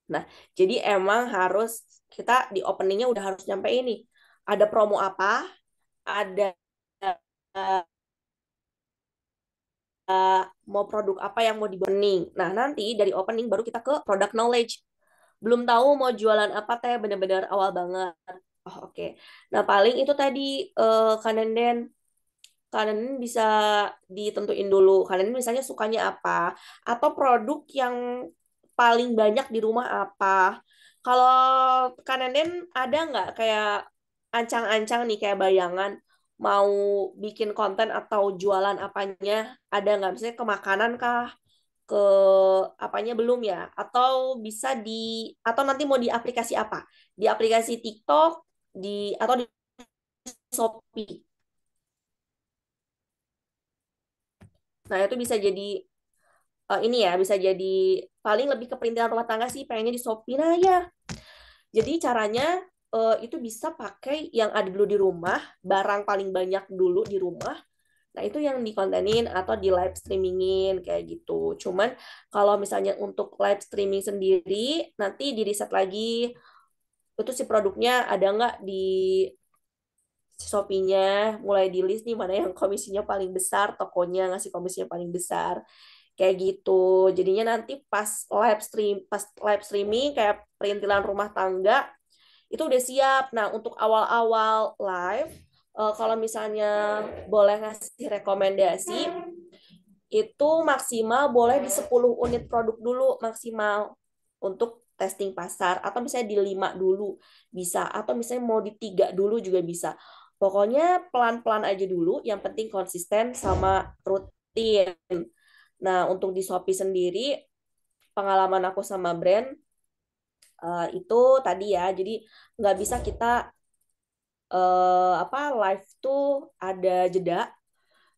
Nah, jadi emang harus kita di openingnya udah harus nyampe ini. Ada promo apa, ada eh, mau produk apa yang mau di opening. Nah, nanti dari opening baru kita ke product knowledge. Belum tahu mau jualan apa teh, bener-bener awal banget. Oh, oke. Nah, paling itu tadi Kak Nenden, kalian bisa ditentuin dulu. Kalian misalnya sukanya apa, atau produk yang paling banyak di rumah apa. Kalau kalian ada nggak kayak ancang-ancang nih, kayak bayangan mau bikin konten atau jualan apanya? Ada nggak? Misalnya ke makanan kah? Ke apanya belum ya? Atau bisa di, atau nanti mau di aplikasi apa? Di aplikasi TikTok, atau di Shopee. Nah, itu bisa jadi ini ya, bisa jadi paling lebih ke perintilan rumah tangga sih, pengennya di Shopee. Nah ya, jadi caranya itu bisa pakai yang ada dulu di rumah, barang paling banyak dulu di rumah. Nah, itu yang dikontenin atau di live streamingin kayak gitu. Cuman kalau misalnya untuk live streaming sendiri, nanti di riset lagi itu si produknya ada nggak di Shopee-nya, mulai di list nih mana yang komisinya paling besar, tokonya ngasih komisinya paling besar. Kayak gitu. Jadinya nanti pas live streaming kayak perintilan rumah tangga itu udah siap. Nah, untuk awal-awal live, kalau misalnya boleh ngasih rekomendasi, itu maksimal boleh di 10 unit produk dulu maksimal untuk testing pasar, atau misalnya di 5 dulu bisa, atau misalnya mau di 3 dulu juga bisa. Pokoknya pelan-pelan aja dulu, yang penting konsisten sama rutin. Nah, untuk di Shopee sendiri, pengalaman aku sama brand itu tadi ya, jadi nggak bisa kita apa live tuh ada jeda,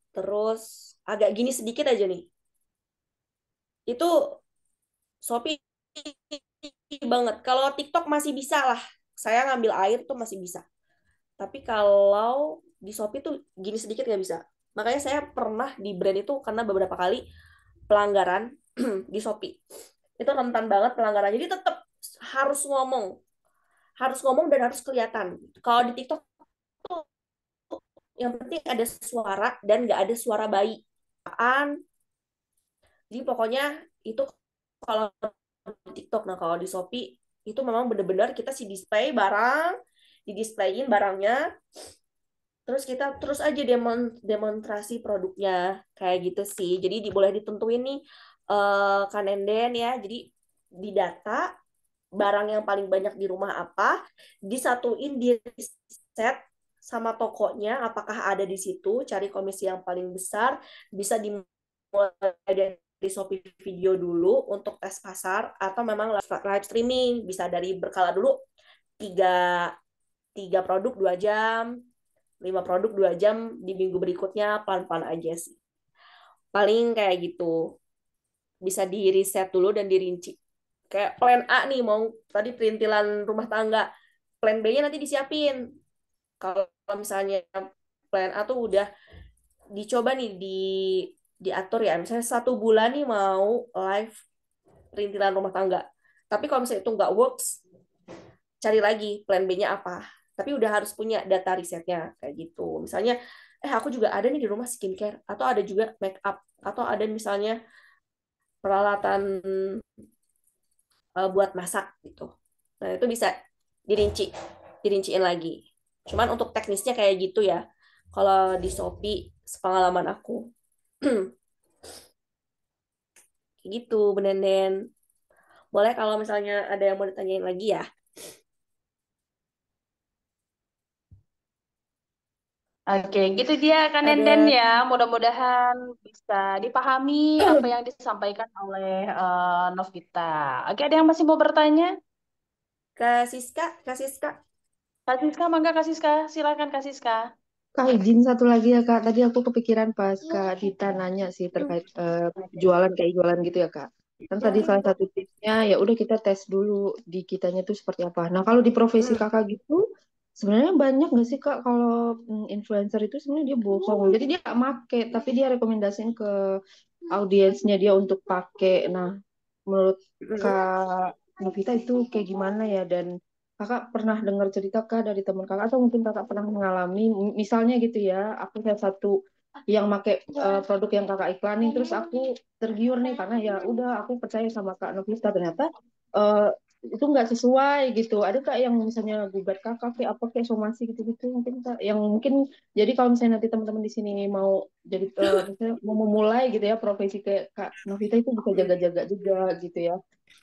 terus agak gini sedikit aja nih. Itu Shopee banget. Kalau TikTok masih bisa lah, saya ngambil air tuh masih bisa. Tapi kalau di Shopee tuh gini sedikit nggak bisa. Makanya saya pernah di brand itu karena beberapa kali pelanggaran di Shopee. Itu rentan banget pelanggaran. Jadi tetap harus ngomong. Harus ngomong dan harus kelihatan. Kalau di TikTok tuh yang penting ada suara dan nggak ada suara bayi. Jadi pokoknya itu kalau di TikTok. Nah, kalau di Shopee itu memang benar-benar kita sih display barang, didisplayin barangnya, terus kita terus aja demonstrasi produknya kayak gitu sih. Jadi boleh ditentuin nih Kanenden ya. Jadi didata barang yang paling banyak di rumah apa, disatuin di riset sama tokonya, apakah ada di situ, cari komisi yang paling besar, bisa dimulai dari Shopee video dulu untuk tes pasar, atau memang live streaming, bisa dari berkala dulu, tiga produk 2 jam, 5 produk 2 jam, di minggu berikutnya pelan-pelan aja sih. Paling kayak gitu. Bisa di riset dulu dan dirinci. Kayak plan A nih, mau tadi perintilan rumah tangga. Plan B-nya nanti disiapin. Kalau misalnya plan A tuh udah dicoba nih, diatur ya. Misalnya 1 bulan nih mau live perintilan rumah tangga. Tapi kalau misalnya itu nggak works, cari lagi plan B-nya apa. Tapi udah harus punya data risetnya kayak gitu. Misalnya, aku juga ada nih di rumah skincare, atau ada juga make up, atau ada misalnya peralatan buat masak gitu. Nah, itu bisa dirinciin lagi. Cuman untuk teknisnya kayak gitu ya. Kalau di Shopee, sepengalaman aku. Kayak gitu, Benenden. Boleh kalau misalnya ada yang mau ditanyain lagi ya. Oke, gitu dia Kak Nenden Ada ya. Mudah-mudahan bisa dipahami apa yang disampaikan oleh Novita. Oke, ada yang masih mau bertanya? Kak Siska, Kak Siska. Kak Siska, mangga Kak Siska. Silakan Kak Siska. Kak, izin satu lagi ya Kak. Tadi aku kepikiran pas Kak Dita nanya sih terkait jualan kayak jualan gitu ya Kak. Kan tadi salah satu tipsnya ya udah kita tes dulu di kitanya tuh seperti apa. Nah kalau di profesi Kakak gitu sebenarnya banyak nggak sih Kak kalau influencer itu sebenarnya dia bohong. Jadi dia nggak make tapi dia rekomendasiin ke audiensnya dia untuk pakai. Nah menurut Kak Novita itu kayak gimana ya, dan Kakak pernah dengar cerita kah dari teman kakak, atau mungkin kakak pernah mengalami misalnya gitu ya, aku salah satu yang make produk yang kakak iklanin terus aku tergiur nih karena ya udah aku percaya sama Kak Novita, ternyata eh, itu nggak sesuai gitu. Ada kak yang misalnya gugat kakak kayak apa kayak somasi gitu-gitu mungkin Kak, yang mungkin jadi kalau misalnya nanti teman-teman di sini mau jadi misalnya mau memulai gitu ya profesi kayak Kak Novita itu bisa jaga-jaga juga gitu ya,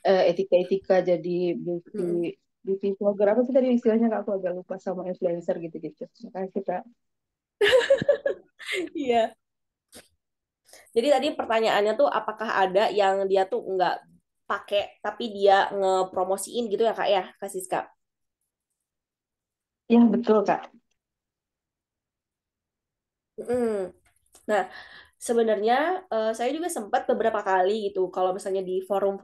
etika-etika jadi beauty beauty vlogger apa sih tadi istilahnya Kak, aku agak lupa, sama influencer gitu-gitu. Makasih Kak. Iya. Jadi tadi pertanyaannya tuh apakah ada yang dia tuh nggak pakai tapi dia ngepromosiin gitu ya Kak ya, Kak Siska? Ya betul Kak. Mm. Nah, sebenarnya saya juga sempat beberapa kali gitu kalau misalnya di forum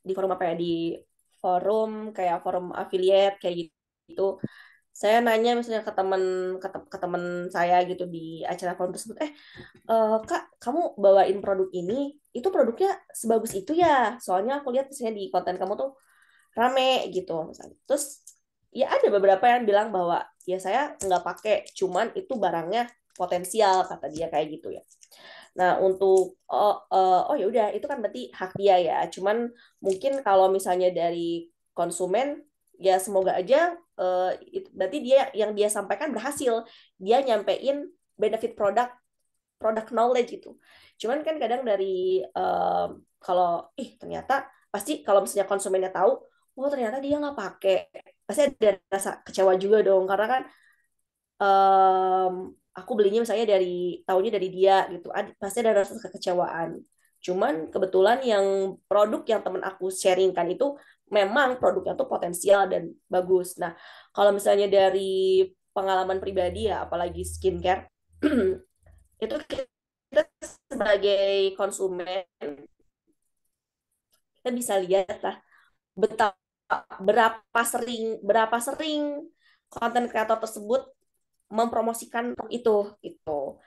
di forum apa ya, di forum kayak forum affiliate kayak gitu. Saya nanya misalnya ke teman saya gitu di acara forum tersebut, Kak, kamu bawain produk ini, itu produknya sebagus itu ya? Soalnya aku lihat misalnya di konten kamu tuh rame gitu misalnya. Terus ya ada beberapa yang bilang bahwa ya saya nggak pakai, cuman itu barangnya potensial kata dia kayak gitu ya. Nah, untuk oh ya udah itu kan berarti hak dia ya. Cuman mungkin kalau misalnya dari konsumen ya semoga aja berarti dia yang dia sampaikan berhasil. Dia nyampein benefit produk knowledge gitu. Cuman kan kadang dari kalau ternyata pasti kalau misalnya konsumennya tahu, oh ternyata dia nggak pakai, pasti ada rasa kecewa juga dong karena kan em, aku belinya misalnya tahunya dari dia gitu, pasti ada rasa kekecewaan. Cuman kebetulan yang produk yang temen aku sharingkan itu memang produknya tuh potensial dan bagus. Nah, kalau misalnya dari pengalaman pribadi ya, apalagi skincare, itu kita sebagai konsumen kita bisa lihat lah betapa berapa sering konten kreator tersebut mempromosikan itu gitu,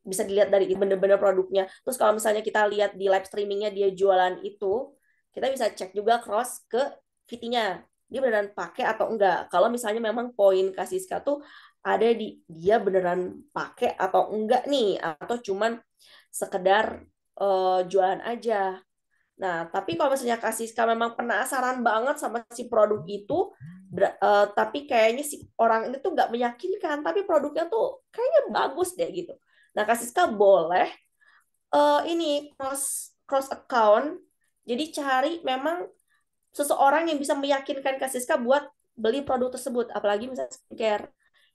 bisa dilihat dari bener-bener produknya. Terus kalau misalnya kita lihat di live streamingnya dia jualan itu, kita bisa cek juga cross ke VT-nya, dia beneran pakai atau enggak. Kalau misalnya memang poin Kasiska tuh ada di dia beneran pakai atau enggak nih, atau cuman sekedar jualan aja. Nah, tapi kalau misalnya Kak Siska memang penasaran banget sama si produk itu, tapi kayaknya si orang ini tuh nggak meyakinkan, tapi produknya tuh kayaknya bagus deh gitu. Nah, Kak Siska boleh ini cross cross account Jadi cari memang seseorang yang bisa meyakinkan Kak Siska buat beli produk tersebut, apalagi misalnya skincare.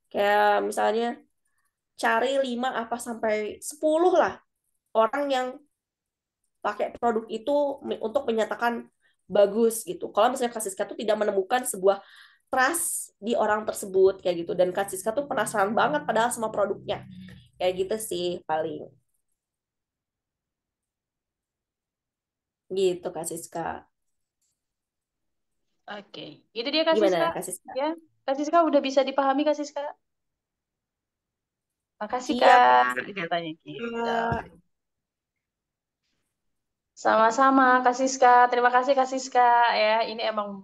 Kayak misalnya cari 5 apa sampai 10 lah orang yang pakai produk itu untuk menyatakan bagus gitu. Kalau misalnya Kak Siska tuh tidak menemukan sebuah trust di orang tersebut kayak gitu, dan Kak Siska tuh penasaran banget padahal sama produknya. Kayak gitu sih paling. Gitu Kak Siska. Oke, itu dia Kak Siska. Gimana Kak Siska? Ya, Kak Siska udah bisa dipahami Kak Siska. Makasih Siap. Kak, katanya gitu. Sama-sama Kak Siska. Terima kasih Kak Siska ya. Ini emang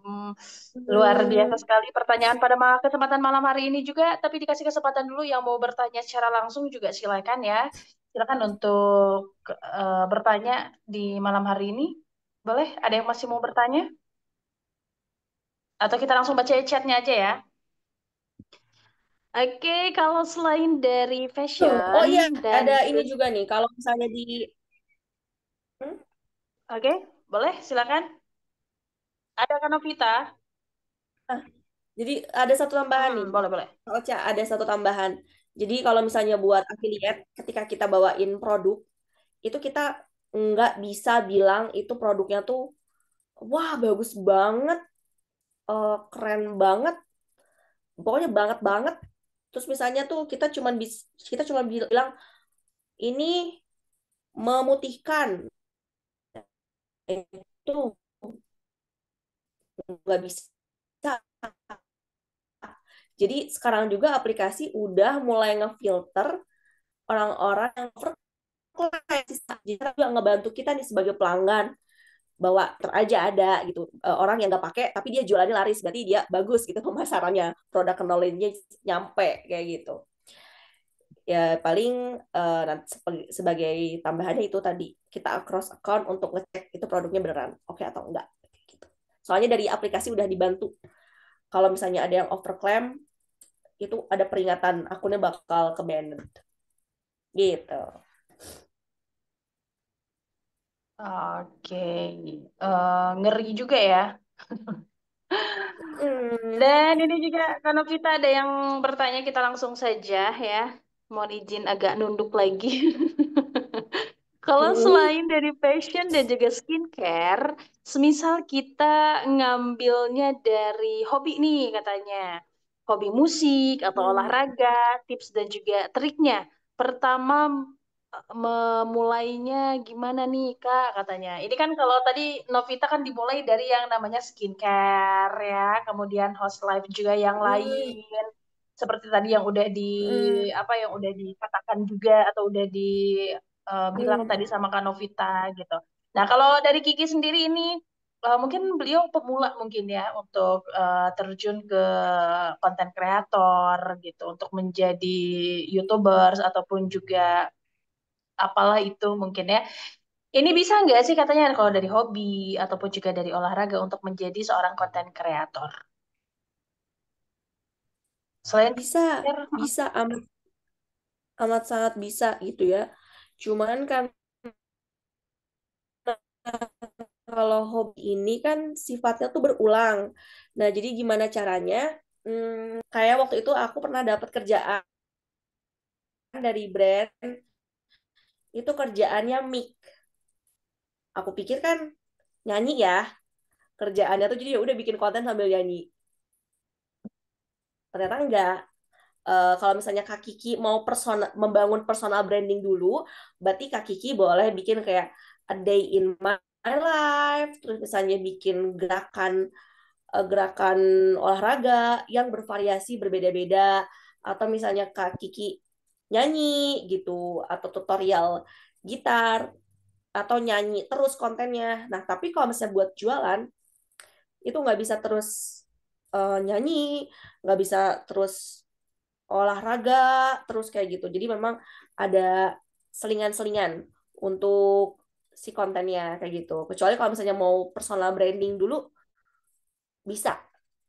luar biasa sekali pertanyaan pada kesempatan malam hari ini juga. Tapi dikasih kesempatan dulu yang mau bertanya secara langsung juga silakan ya. Silakan untuk bertanya di malam hari ini. Boleh? Ada yang masih mau bertanya? Atau kita langsung baca chatnya aja ya? Oke, kalau selain dari Oh fashion iya, dan ada ini juga nih. Kalau misalnya di Hmm? oke, boleh silakan. Ada kan Novita? Ah, jadi ada satu tambahan nih. Boleh boleh. Ocha, ada satu tambahan. Jadi kalau misalnya buat affiliate, ketika kita bawain produk, itu kita nggak bisa bilang itu produknya tuh, wah bagus banget, keren banget, pokoknya banget banget. Terus misalnya tuh kita cuma bilang ini memutihkan, itu nggak bisa. Jadi sekarang juga aplikasi udah mulai ngefilter orang-orang yang overclaim. Jadi juga ngebantu kita nih sebagai pelanggan bahwa teraja ada gitu, orang yang nggak pakai tapi dia jualannya laris, berarti dia bagus gitu pemasarannya, produk knowledge-nya nyampe kayak gitu. Ya paling sebagai tambahannya itu tadi kita cross account untuk ngecek itu produknya beneran oke atau enggak gitu. Soalnya dari aplikasi udah dibantu. Kalau misalnya ada yang overclaim, itu ada peringatan akunnya bakal ke banned gitu. Oke, ngeri juga ya. Hmm. Dan ini juga karena kita ada yang bertanya, kita langsung saja ya. Mohon izin agak nunduk lagi. Kalau Hmm. selain dari fashion dan juga skincare, semisal kita ngambilnya dari hobi nih katanya. Hobi musik atau Hmm. olahraga, tips dan juga triknya. Pertama memulainya gimana nih Kak katanya. Ini kan kalau tadi Novita kan dimulai dari yang namanya skincare ya, kemudian host life juga yang Hmm. lain. Seperti tadi yang udah di Hmm. apa yang udah dikatakan juga atau udah di bilang Hmm. tadi sama Kak Novita gitu. Nah, kalau dari Kiki sendiri ini mungkin beliau pemula mungkin ya untuk terjun ke konten kreator gitu untuk menjadi YouTubers ataupun juga apalah itu mungkin ya. Ini bisa nggak sih katanya kalau dari hobi ataupun juga dari olahraga untuk menjadi seorang konten kreator? Selain Bisa, bisa amat amat sangat bisa gitu ya. Cuman kan kalau hobi ini kan sifatnya tuh berulang. Nah, jadi gimana caranya? Kayak waktu itu aku pernah dapat kerjaan dari brand, itu kerjaannya mic. Aku pikir kan nyanyi ya, kerjaannya tuh jadi ya udah bikin konten sambil nyanyi. Ternyata enggak. Kalau misalnya Kak Kiki mau membangun personal branding dulu, berarti Kak Kiki boleh bikin kayak a day in my life, terus misalnya bikin gerakan olahraga yang bervariasi berbeda-beda, atau misalnya Kak Kiki nyanyi gitu, atau tutorial gitar, atau nyanyi terus kontennya. Nah, tapi kalau misalnya buat jualan, itu nggak bisa terus nyanyi, nggak bisa terus olahraga, terus kayak gitu. Jadi memang ada selingan-selingan untuk si kontennya kayak gitu. Kecuali kalau misalnya mau personal branding dulu, bisa.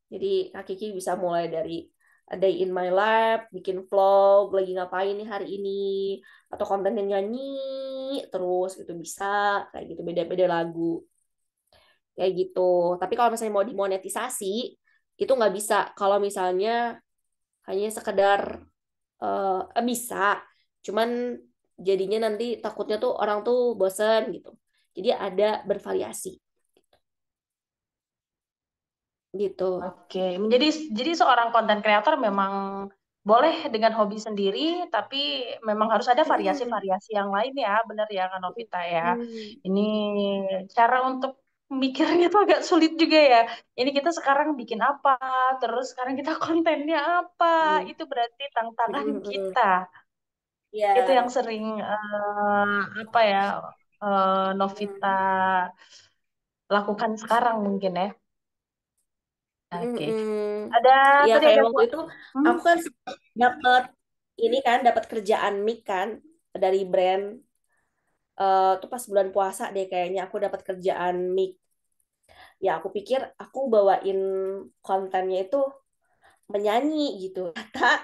Jadi Kak Kiki bisa mulai dari a day in my life, bikin vlog, lagi ngapain nih hari ini, atau konten yang nyanyi, terus itu bisa, kayak gitu, beda-beda lagu. kayak gitu. Tapi kalau misalnya mau dimonetisasi itu nggak bisa kalau misalnya hanya sekedar bisa, cuman jadinya nanti takutnya tuh orang tuh bosen gitu. Jadi ada bervariasi gitu. Oke, jadi seorang konten kreator memang boleh dengan hobi sendiri, tapi memang harus ada Mm-mm. variasi-variasi yang lain ya, bener ya Kak Novita ya. Mm. Ini cara untuk mikirnya tuh agak sulit juga ya. Ini kita sekarang bikin apa, terus sekarang kita kontennya apa, Mm. itu berarti tantangan Mm-mm. kita. Itu yang Ya. sering apa ya Novita Mm. lakukan sekarang mungkin ya. Oke, Mm-mm. ada Ya tadi kayak ada waktu itu Hmm? aku kan dapat ini kan dapat kerjaan mic kan dari brand tuh pas bulan puasa deh kayaknya aku dapat kerjaan mic. Ya aku pikir aku bawain kontennya itu menyanyi gitu. Kata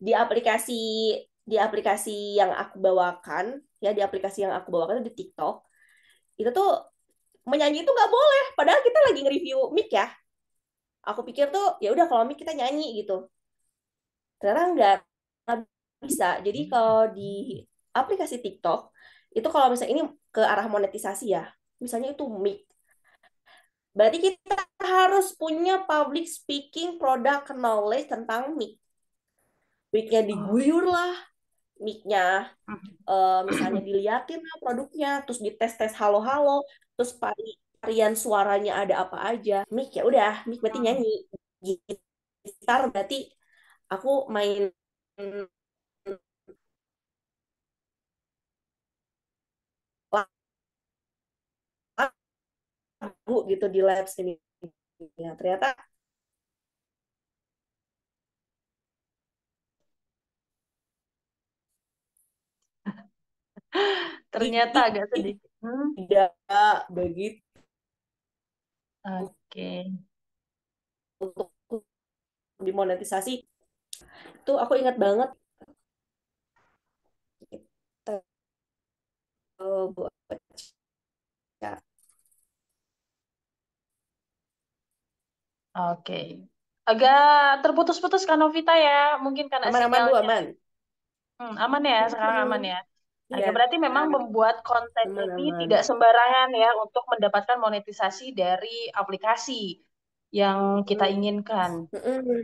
di aplikasi di aplikasi yang aku bawakan ya di aplikasi yang aku bawakan itu di TikTok itu tuh menyanyi itu nggak boleh. Padahal kita lagi nge-review mic ya. Aku pikir tuh ya udah kalau mic kita nyanyi gitu. Ternyata nggak bisa. Jadi kalau di aplikasi TikTok itu kalau misalnya ini ke arah monetisasi ya, misalnya itu mic. Berarti kita harus punya public speaking product knowledge tentang mic. Mic-nya Oh. diguyur lah, mic-nya misalnya diliatin lah produknya, terus dites-tes halo-halo, terus varian suaranya ada apa aja. Mic ya udah, mic berarti nyanyi. Gitar berarti aku main lagu gitu di lab sini. Ya, ternyata Ternyata agak sedikit. tidak begitu Oke. untuk dimonetisasi. Itu aku ingat banget kita buat Oke. Agak terputus-putus kan Novita ya, mungkin karena aman-aman dulu sinyalnya. aman. Aman ya, sekarang aman ya. Oke, Iya, berarti memang membuat konten ini aman-aman. tidak sembarangan ya untuk mendapatkan monetisasi dari aplikasi yang kita inginkan.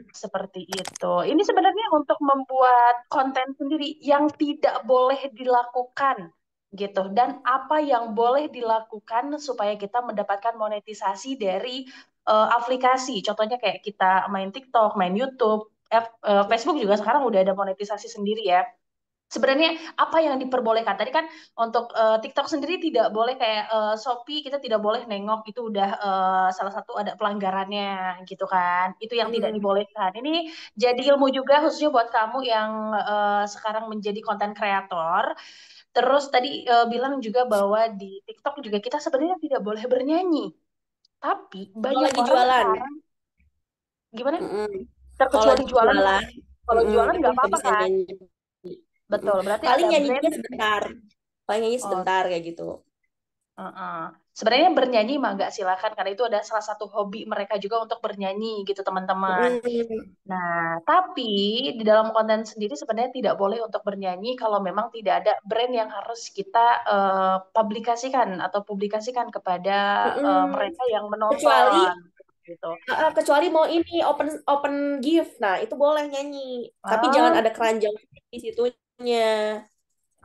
Seperti itu. Ini sebenarnya untuk membuat konten sendiri yang tidak boleh dilakukan gitu. Dan apa yang boleh dilakukan supaya kita mendapatkan monetisasi dari aplikasi. Contohnya kayak kita main TikTok, main YouTube, Facebook juga sekarang udah ada monetisasi sendiri ya. Sebenarnya apa yang diperbolehkan? Tadi kan untuk TikTok sendiri tidak boleh kayak Shopee kita tidak boleh nengok itu udah salah satu ada pelanggarannya gitu kan. Itu yang tidak dibolehkan. Ini jadi ilmu juga khususnya buat kamu yang sekarang menjadi konten kreator. Terus tadi bilang juga bahwa di TikTok juga kita sebenarnya tidak boleh bernyanyi. Tapi Kalau banyak lagi orang jualan, sekarang gimana? mm-mm. Kalau Terkecuali lagi jualan, jualan, kalau jualan itu nggak nggak apa-apa bisa kan? nyanyi. Mm-mm. Betul. Berarti Paling ada nyanyi brand. juga sebentar. Paling nyanyi Oh, sebentar kayak gitu. heeh. Sebenarnya bernyanyi mah nggak silakan karena itu ada salah satu hobi mereka juga untuk bernyanyi gitu teman-teman. Mm-mm. Nah, tapi di dalam konten sendiri sebenarnya tidak boleh untuk bernyanyi kalau memang tidak ada brand yang harus kita publikasikan atau publikasikan kepada Mm-mm. mereka yang Kecuali menonton gitu. kecuali mau ini open open gift. Nah, itu boleh nyanyi. Tapi jangan Ah, ada keranjang di situnya.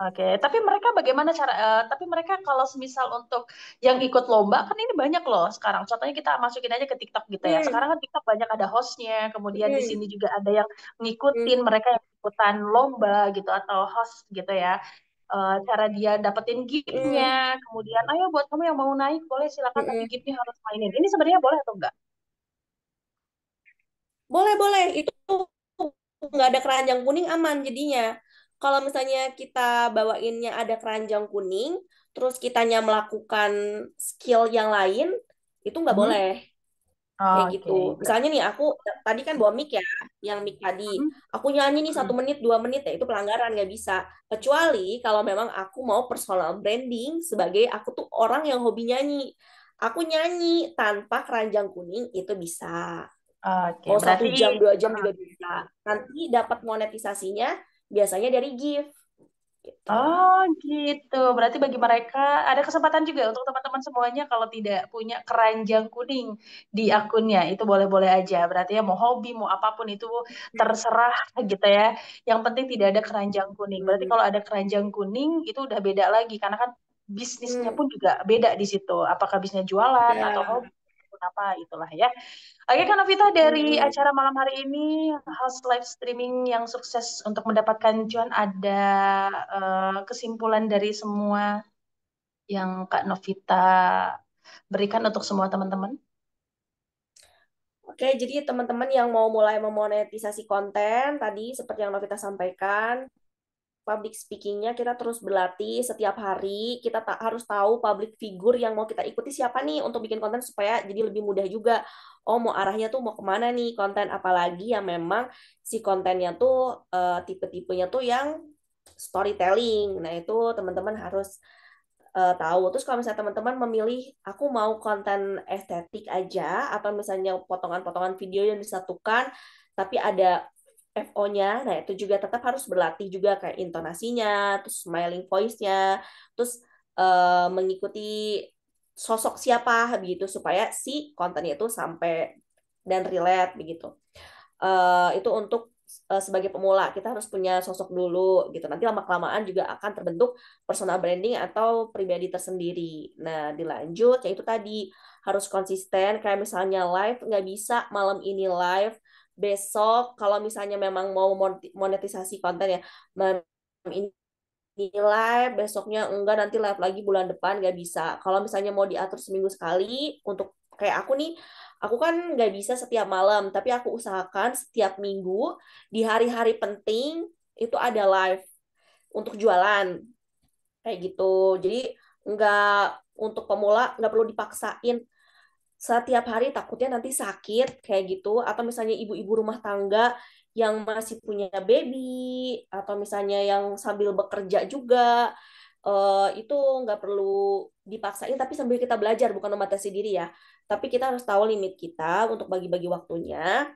oke, tapi mereka bagaimana cara? Tapi mereka kalau semisal untuk yang ikut lomba kan ini banyak loh sekarang. Contohnya kita masukin aja ke TikTok gitu ya. Hmm. Sekarang kan TikTok banyak ada hostnya, kemudian di Hmm. sini juga ada yang ngikutin Hmm. mereka yang ikutan lomba gitu atau host gitu ya. Cara dia dapetin Hmm. giftnya, kemudian ayo buat kamu yang mau naik boleh silakan tapi Hmm. giftnya harus mainin. Ini sebenarnya boleh atau enggak? Boleh, boleh. Itu nggak ada keranjang kuning aman jadinya. Kalau misalnya kita bawainnya ada keranjang kuning, terus kitanya melakukan skill yang lain, itu nggak Hmm? boleh. Kayak gitu. Oke, Misalnya nih, aku tadi kan bawa mic ya, yang mic tadi. Hmm? Aku nyanyi nih Hmm. 1 menit, 2 menit ya, itu pelanggaran nggak bisa. Kecuali kalau memang aku mau personal branding sebagai aku tuh orang yang hobi nyanyi. Aku nyanyi tanpa keranjang kuning itu bisa. Oke, Mau berarti 1 jam 2 jam juga bisa. Nanti dapat monetisasinya biasanya dari gift gitu. oh gitu. Berarti bagi mereka ada kesempatan juga untuk teman-teman semuanya kalau tidak punya keranjang kuning di akunnya itu boleh-boleh aja. Berarti ya mau hobi mau apapun itu terserah gitu ya. Yang penting tidak ada keranjang kuning. Berarti Hmm. kalau ada keranjang kuning itu udah beda lagi karena kan bisnisnya Hmm. pun juga beda di situ. Apakah bisnisnya jualan atau Ya. hobi ataupun apa itulah ya. Oke, Kak Novita, dari Hmm. acara malam hari ini, host live streaming yang sukses untuk mendapatkan cuan, ada kesimpulan dari semua yang Kak Novita berikan untuk semua teman-teman? Oke, jadi teman-teman yang mau mulai memonetisasi konten, tadi seperti yang Novita sampaikan, public speakingnya kita terus berlatih setiap hari. Kita harus tahu public figure yang mau kita ikuti siapa nih untuk bikin konten supaya jadi lebih mudah juga. Oh, mau arahnya tuh mau kemana nih konten, apalagi yang memang si kontennya tuh tipe-tipenya tuh yang storytelling. Nah, itu teman-teman harus tahu. Terus kalau misalnya teman-teman memilih, aku mau konten estetik aja, atau misalnya potongan-potongan video yang disatukan, tapi ada FO-nya, nah itu juga tetap harus berlatih juga kayak intonasinya, terus smiling voice-nya, terus mengikuti sosok siapa begitu supaya si kontennya itu sampai dan relate begitu. Itu untuk sebagai pemula kita harus punya sosok dulu gitu. Nanti lama-kelamaan juga akan terbentuk personal branding atau pribadi tersendiri. Nah, dilanjut yaitu tadi harus konsisten. Kayak misalnya live nggak bisa malam ini live, besok kalau misalnya memang mau monetisasi konten ya malam ini live, besoknya enggak, nanti live lagi bulan depan nggak bisa. Kalau misalnya mau diatur seminggu sekali, untuk kayak aku nih, aku kan nggak bisa setiap malam, tapi aku usahakan setiap minggu di hari-hari penting itu ada live untuk jualan kayak gitu. Jadi nggak, untuk pemula nggak perlu dipaksain setiap hari, takutnya nanti sakit kayak gitu, atau misalnya ibu-ibu rumah tangga yang masih punya baby atau misalnya yang sambil bekerja juga, itu nggak perlu dipaksain tapi sambil kita belajar, bukan membatasi diri ya, tapi kita harus tahu limit kita untuk bagi-bagi waktunya.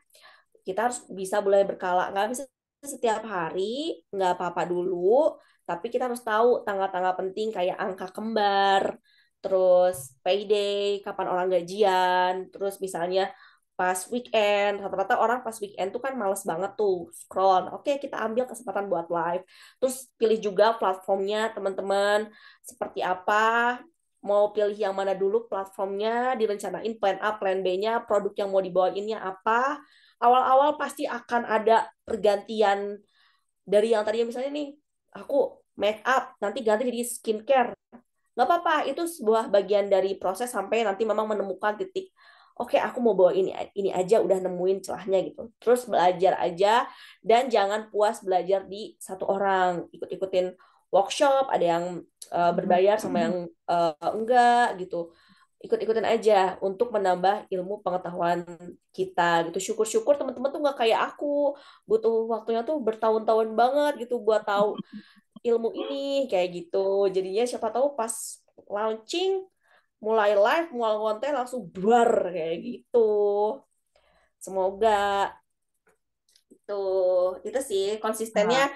Kita harus bisa mulai berkala, nggak bisa setiap hari, nggak apa-apa dulu, tapi kita harus tahu tanggal-tanggal penting kayak angka kembar, terus payday, kapan orang gajian, terus misalnya pas weekend, rata-rata orang pas weekend tuh kan males banget tuh scroll. Oke, kita ambil kesempatan buat live. Terus pilih juga platformnya teman-teman seperti apa, mau pilih yang mana dulu platformnya, direncanain plan A, plan B-nya, produk yang mau dibawainnya apa. Awal-awal pasti akan ada pergantian dari yang tadinya misalnya nih, aku make up, nanti ganti jadi skincare. Nggak apa-apa, itu sebuah bagian dari proses sampai nanti memang menemukan titik, oke aku mau bawa ini aja, udah nemuin celahnya gitu. Terus belajar aja, dan jangan puas belajar di satu orang. Ikut-ikutin workshop, ada yang berbayar sama yang enggak gitu. Ikut-ikutin aja untuk menambah ilmu pengetahuan kita gitu. Syukur-syukur teman-teman tuh nggak kayak aku, butuh waktunya tuh bertahun-tahun banget gitu buat tahu ilmu ini kayak gitu. Jadinya siapa tahu pas launching, mulai live, mulai konten langsung duar kayak gitu. Semoga itu sih konsistennya. Nah,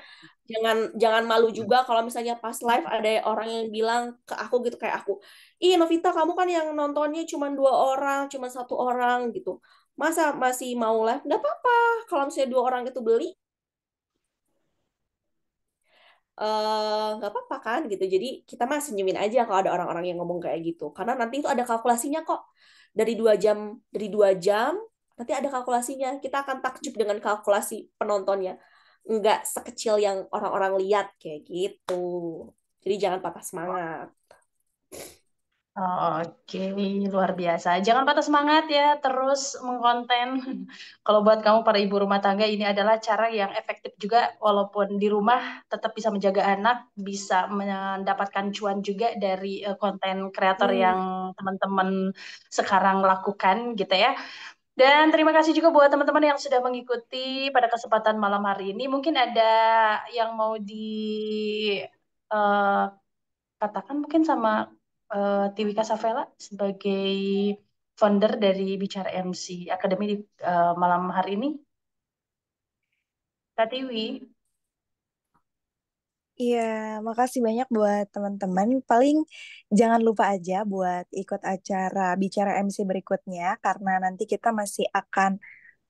Jangan malu juga kalau misalnya pas live ada orang yang bilang ke aku gitu kayak aku, ih Novita kamu kan yang nontonnya cuma 2 orang, cuma 1 orang gitu, masa masih mau live? Nggak apa-apa, kalau misalnya 2 orang itu beli, nggak apa-apa kan gitu. Jadi kita mah senyumin aja kalau ada orang-orang yang ngomong kayak gitu, karena nanti itu ada kalkulasinya kok. Dari 2 jam nanti ada kalkulasinya, kita akan takjub dengan kalkulasi penontonnya, nggak sekecil yang orang-orang lihat kayak gitu. Jadi jangan patah semangat. oh, oke, luar biasa. Jangan patah semangat ya, terus mengkonten. Kalau buat kamu para ibu rumah tangga ini adalah cara yang efektif juga, walaupun di rumah tetap bisa menjaga anak, bisa mendapatkan cuan juga dari konten kreator Hmm. yang teman-teman sekarang lakukan gitu ya. Dan terima kasih juga buat teman-teman yang sudah mengikuti pada kesempatan malam hari ini. Mungkin ada yang mau dikatakan mungkin sama Tiwika Savela sebagai founder dari Bicara MC Akademi di malam hari ini. Kak Tiwi. Iya, makasih banyak buat teman-teman. Paling jangan lupa aja buat ikut acara Bicara MC berikutnya, karena nanti kita masih akan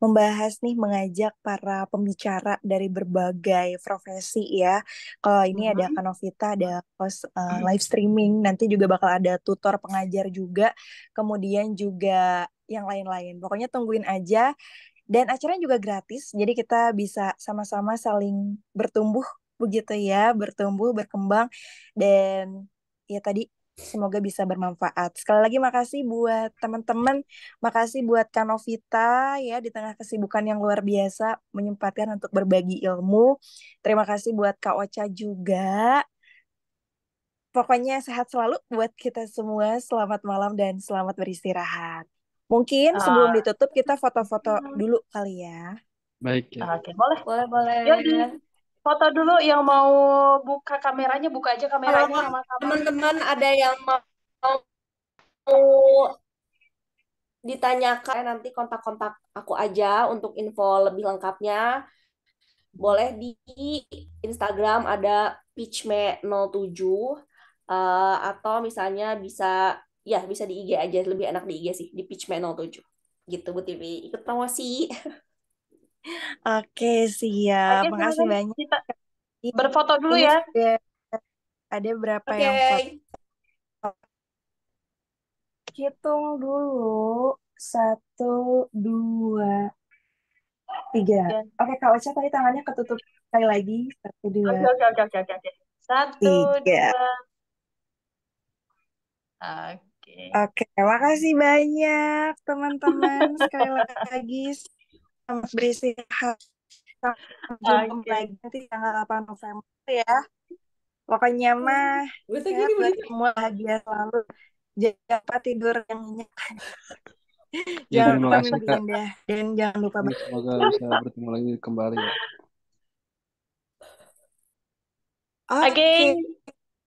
membahas nih, mengajak para pembicara dari berbagai profesi ya. Kalau ini ada Mhm. Kanovita, ada host live streaming, nanti juga bakal ada tutor pengajar juga, kemudian juga yang lain-lain. Pokoknya tungguin aja. Dan acaranya juga gratis, jadi kita bisa sama-sama saling bertumbuh begitu ya, bertumbuh, berkembang, dan ya tadi semoga bisa bermanfaat. Sekali lagi makasih buat teman-teman, makasih buat Kanovita ya di tengah kesibukan yang luar biasa menyempatkan untuk berbagi ilmu. Terima kasih buat Kak Ocha juga. Pokoknya sehat selalu buat kita semua. Selamat malam dan selamat beristirahat. Mungkin sebelum Uh, ditutup kita foto-foto dulu kali ya. Baik ya. Oke, boleh. Boleh. Yuk di foto dulu yang mau buka kameranya, buka aja kameranya Kalau sama-sama. teman-teman ada yang mau ditanyakan, nanti kontak-kontak aku aja untuk info lebih lengkapnya. Boleh di Instagram ada pitchme07 atau misalnya bisa di IG aja, lebih enak di IG sih, di pitchme07 gitu Bu Tivi. Ikut promosi. Oke, siap. Oke, Makasih silakan banyak. kita berfoto dulu Ini ya. sudah ada berapa Oke. yang foto. Hitung dulu. 1, 2, 3. Ya. Oke, Kak Ocha tadi tangannya ketutup sekali lagi. 1, 2, Oke. 1, 3. 2. Oke. Oke, makasih banyak teman-teman. Sekali lagi, selamat beristirahat. Sampai jumpa Oke. lagi nanti tanggal 8 November ya. Pokoknya mah Bisa sehat gini buat begitu. semua, bahagia selalu. Jangan lupa tidur yang nyenyak. Ya, Jangan terima lupa kasih mimpi Kak. indah. Dan jangan lupa Semoga bisa bertemu lagi kembali ya. Oke. Oke.